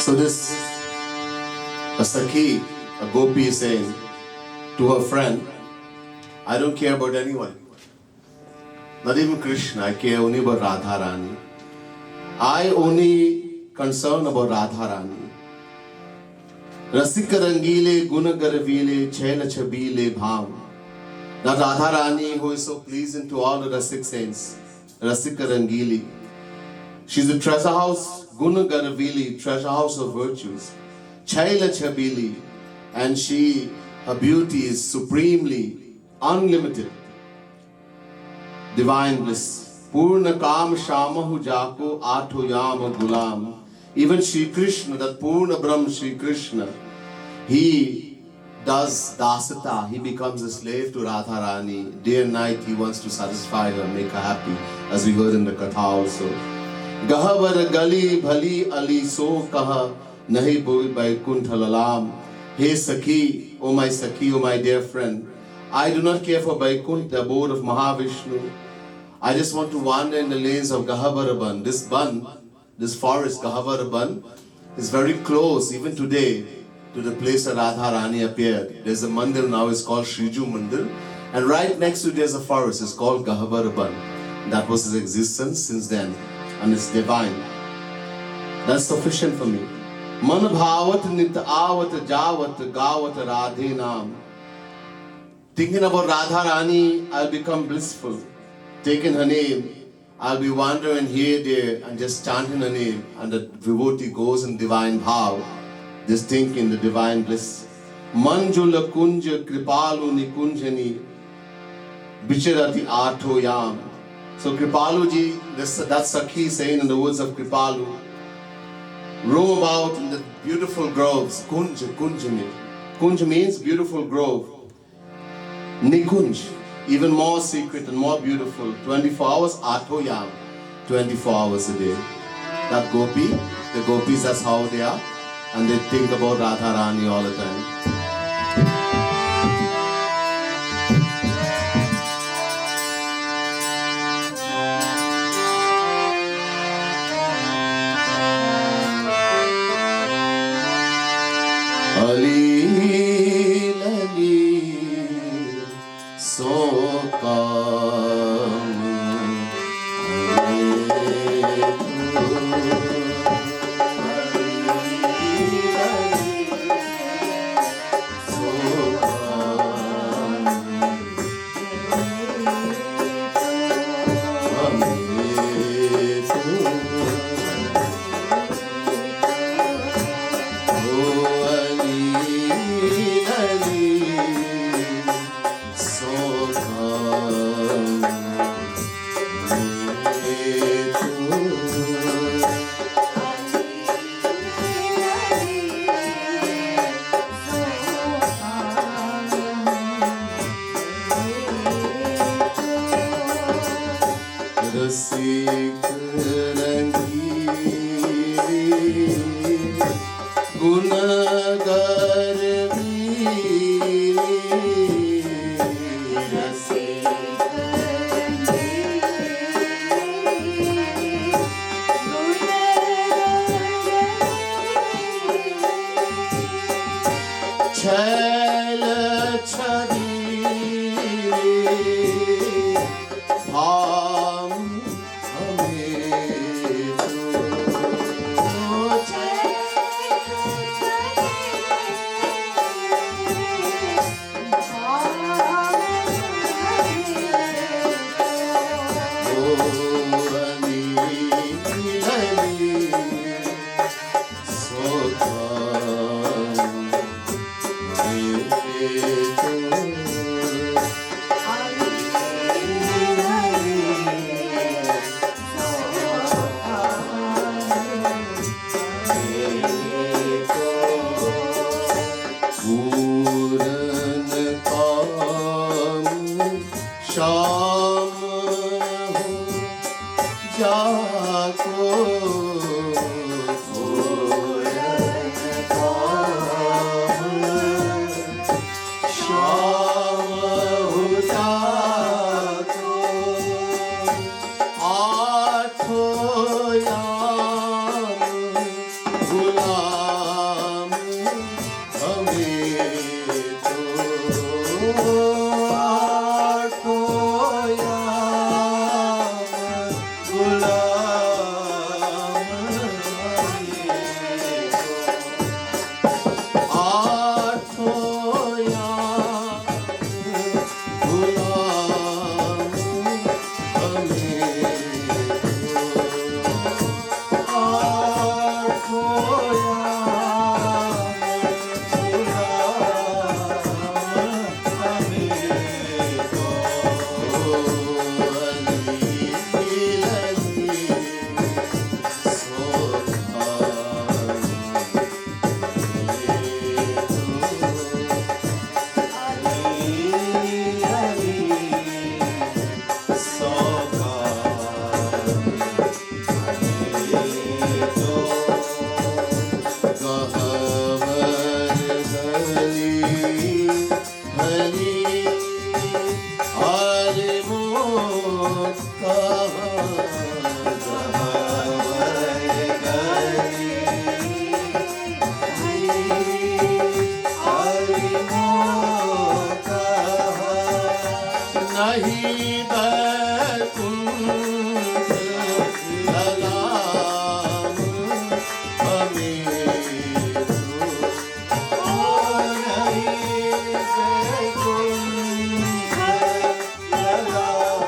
Speaker 1: So this, a Sakhi, a Gopi is saying to her friend, I don't care about anyone. Not even Krishna, I care only about Radha Rani. I only concern about Radha Rani. Rasika rangile, guna garavile, chela chabile bhav. That Radha Rani who is so pleasing to all the Rasik saints. Rasika rangili. She's a treasure house. Guna Garavili, treasure house of virtues. Chaila Chabili, and her beauty is supremely unlimited. Divine bliss. Purna Kam Shamahu Jako Atho Yama Gulam. Even Shri Krishna, that Purna Brahm Shri Krishna, he does dasata. He becomes a slave to Radha Rani. Day and night he wants to satisfy her, make her happy, as we heard in the Katha also. Gahavar gali bhali ali so kaha nahi boi Vaikuntha lalam. Hey Sakhi, oh my Sakhi, oh my dear friend, I do not care for Vaikuntha, the abode of Mahavishnu. I just want to wander in the lanes of Gahavaraban. This forest, Gahavaraban, is very close, even today, to the place where Radha Rani appeared. There's a mandir now, it's called Shriju Mandir. And right next to it, there's a forest, it's called Gahavaraban. That was its existence since then, and it's divine. That's sufficient for me. Man bhavat nit avat javat gavat radhe naam. Thinking about Radha Rani, I'll become blissful. Taking her name, I'll be wandering here, there, and just chanting her name, and the devotee goes in divine bhav, just thinking the divine bliss. Manjula kunja kripalu nikunjani bicharati atho yam. So Kripalu ji, that's Sakhi saying in the words of Kripalu, roam about in the beautiful groves. Kunj means beautiful grove. Nikunj, even more secret and more beautiful. 24 hours, Athoyam, 24 hours a day. That gopi, the gopis, that's how they are. And they think about Radha Rani all the time. Ali lali soka नहीं बैकुंठ ललाम हमें ओ नहीं बैकुंठ ललाम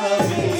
Speaker 1: हमें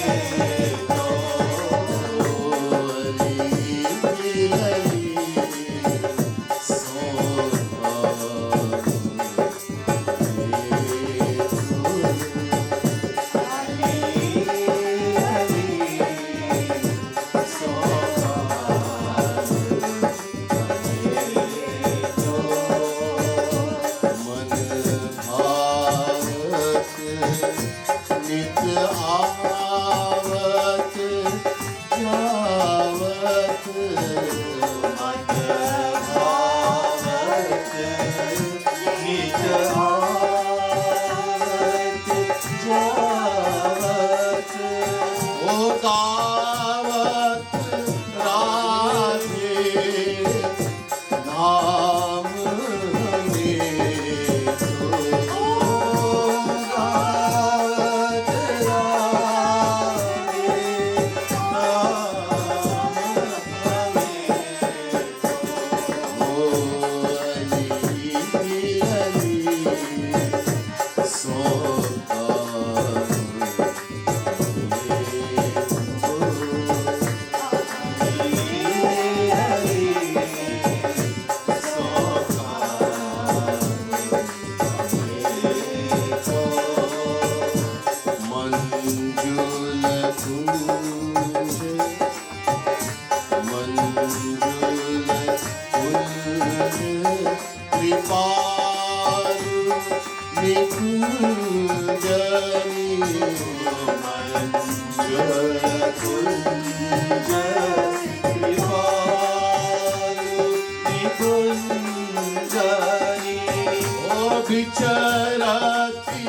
Speaker 1: बिचरती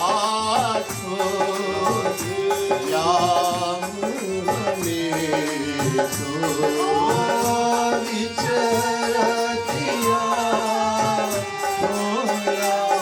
Speaker 1: आँखों याम हमें बिचरती आँखों याम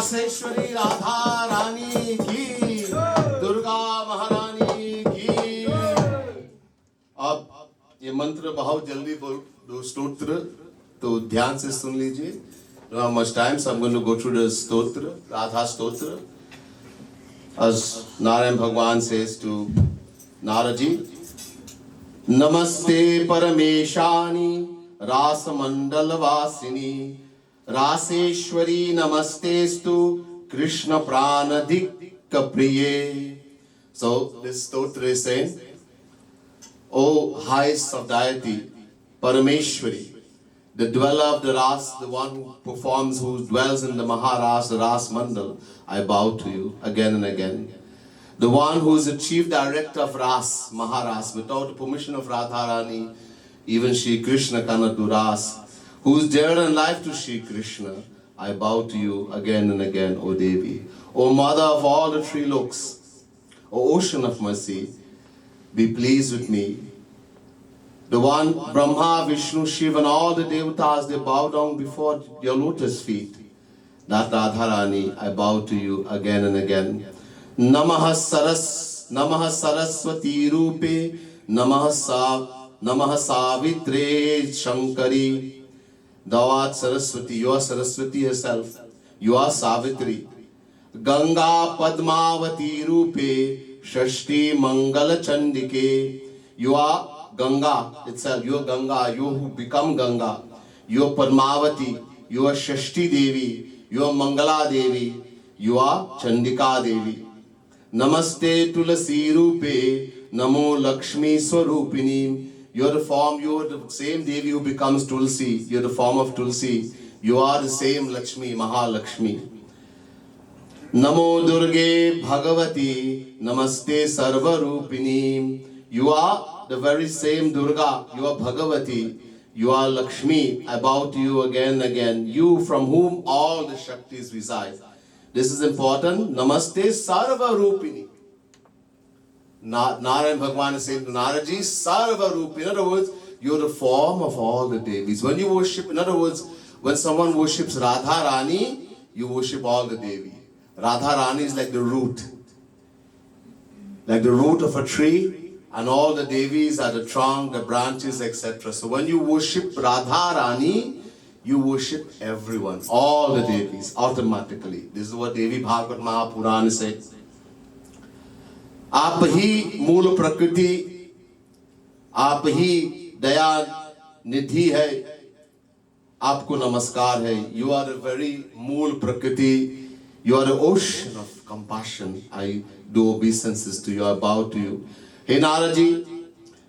Speaker 1: रासेश्वरी राधा रानी की, दुर्गा महारानी की। अब ये मंत्र बहुत जल्दी बोल दो स्तोत्र, तो ध्यान से सुन लीजिए। Not much time, so I'm going to go through the stotra, Radha stotra. As Narayan Bhagwan says to Naraji, Namaste Parameshani Rasa Mandala Vasini Raseshwari Namastestu Krishna Pranadik Kapriye. So this stotra is saying, O highest of deity, Parameshwari, the dweller of the Ras, the one who performs, who dwells in the Maharas, the Ras Mandal, I bow to you again and again. The one who is the chief director of Ras, Maharas, without the permission of Radharani, even Shri Krishna cannot do Ras, who is dear in life to Shri Krishna, I bow to you again and again, O Devi. O Mother of all the three loks, O Ocean of Mercy, be pleased with me. The one, Brahma, Vishnu, Shiva, and all the devatas, they bow down before your lotus feet. That Radharani, I bow to you again and again. Namaha Saraswati Rupe, Namaha Savitre Shankari. Thou art Saraswati, you are Saraswati herself. You are Savitri. Ganga Padmavati Rupe, Shashti Mangala Chandike. You are Ganga itself, you are Ganga, you who become Ganga. You are Padmavati, you are Shashti Devi, you are Mangala Devi, you are Chandika Devi. Namaste Tulasi Rupe, Namo Lakshmi Swarupini,
Speaker 2: You're the form, you're the same Devi who becomes Tulsi. You're the form of Tulsi. You are the same Lakshmi, Mahalakshmi. Namo Durge Bhagavati Namaste Sarvarupini. You are the very same Durga. You are Bhagavati. You are Lakshmi. I bow to you again and again. You from whom all the Shaktis reside. This is important. Namaste Sarvarupini. Narayan Bhagwan is saying to Naraji, Sarvarupini. In other words, you're the form of all the Devis. When you worship, in other words, when someone worships Radha Rani, you worship all the Devi. Radha Rani is like the root of a tree, and all the Devis are the trunk, the branches, etc. So when you worship Radha Rani, you worship everyone, all the Devis, automatically. This is what Devi Bhagavad Mahapuran says. आप ही मूल प्रकृति, आप ही दया निधि है, आपको नमस्कार है. You are the very मूल प्रकृति. You are the ocean of compassion. I do obeisances to you. I bow to you. हे नारद जी,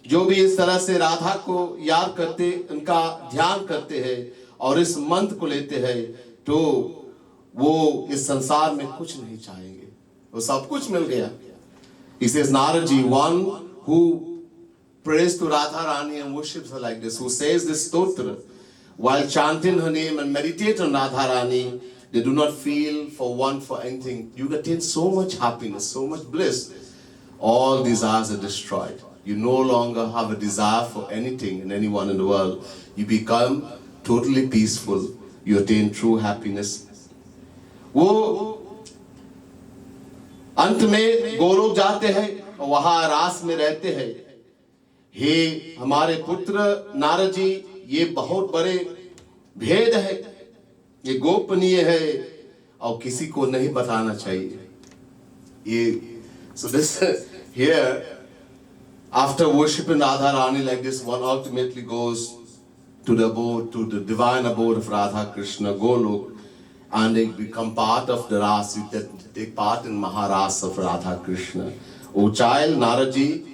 Speaker 2: जो भी इस तरह से राधा को याद करते, उनका ध्यान करते हैं और इस मंत्र को लेते हैं, तो वो इस संसार में कुछ नहीं चाहेंगे. वो सब कुछ मिल गया. He says, Narad ji, one who prays to Radha Rani and worships her like this, who says this stotra while chanting her name and meditate on Radha Rani, they do not feel for want for anything. You attain so much happiness, so much bliss. All desires are destroyed. You no longer have a desire for anything and anyone in the world. You become totally peaceful. You attain true happiness. वो अंत में गोलोक जाते हैं और वहां रास में रहते हैं. हे हमारे पुत्र नारद जी, ये बहुत बड़े भेद है, ये गोपनीय है और किसी को नहीं बताना चाहिए. ये so this here, after worshiping Radha Rani like this, one ultimately goes to the abode, to the divine abode of Radha Krishna, Golok, and they become part of the ras. You take part in Maharas of Radha Krishna. Oh child, Narad ji,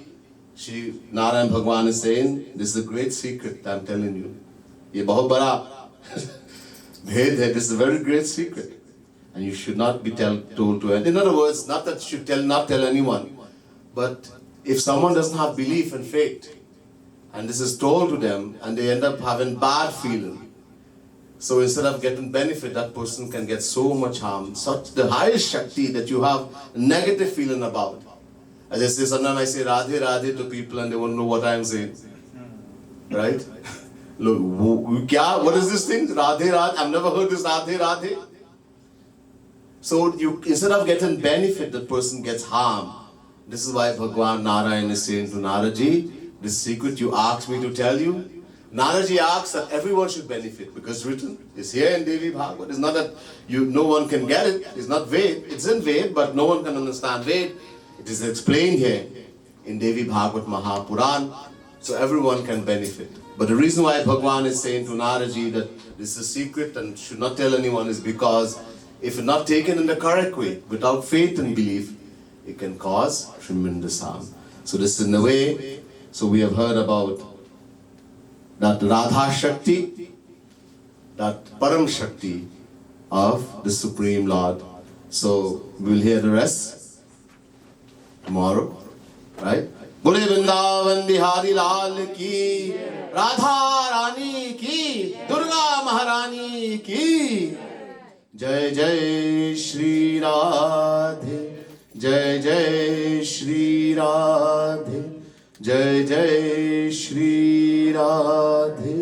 Speaker 2: Shri Narayan Bhagwan is saying, this is a great secret, I'm telling you. ये बहुत बड़ा भेद है. This is a very great secret, and you should not be told to anyone. In other words, not that you should not tell anyone, but if someone doesn't have belief and faith, and this is told to them, and they end up having bad feeling, so instead of getting benefit, that person can get so much harm. Such the highest Shakti that you have negative feeling about. As I say, sometimes I say Radhe Radhe to people and they won't know what I'm saying. Right? Look, what is this thing? Radhe Radhe. I've never heard this Radhe Radhe. So you, instead of getting benefit, the person gets harm. This is why Bhagwan Narayan is saying to Narad ji, this secret you asked me to tell you. Narad ji asks that everyone should benefit because written is here in Devi Bhagavad. It's not that no one can get it. It's not Ved. It's in Ved, but no one can understand Ved. It is explained here in Devi Bhagavad Mahapuran, so everyone can benefit. But the reason why Bhagwan is saying to Narad ji that this is a secret and should not tell anyone is because if it's not taken in the correct way, without faith and belief, it can cause tremendous harm. So this is in the way. So we have heard about that Radha Shakti, that Param Shakti of the Supreme Lord. So we will hear the rest tomorrow, right? Bole Vrindavan Bihari Lal ki, Radha Rani ki, Durga Maharani ki. Jai Jai Shri Radhe, Jai Jai Shri Radhe, Jai Jai Shri Radhe.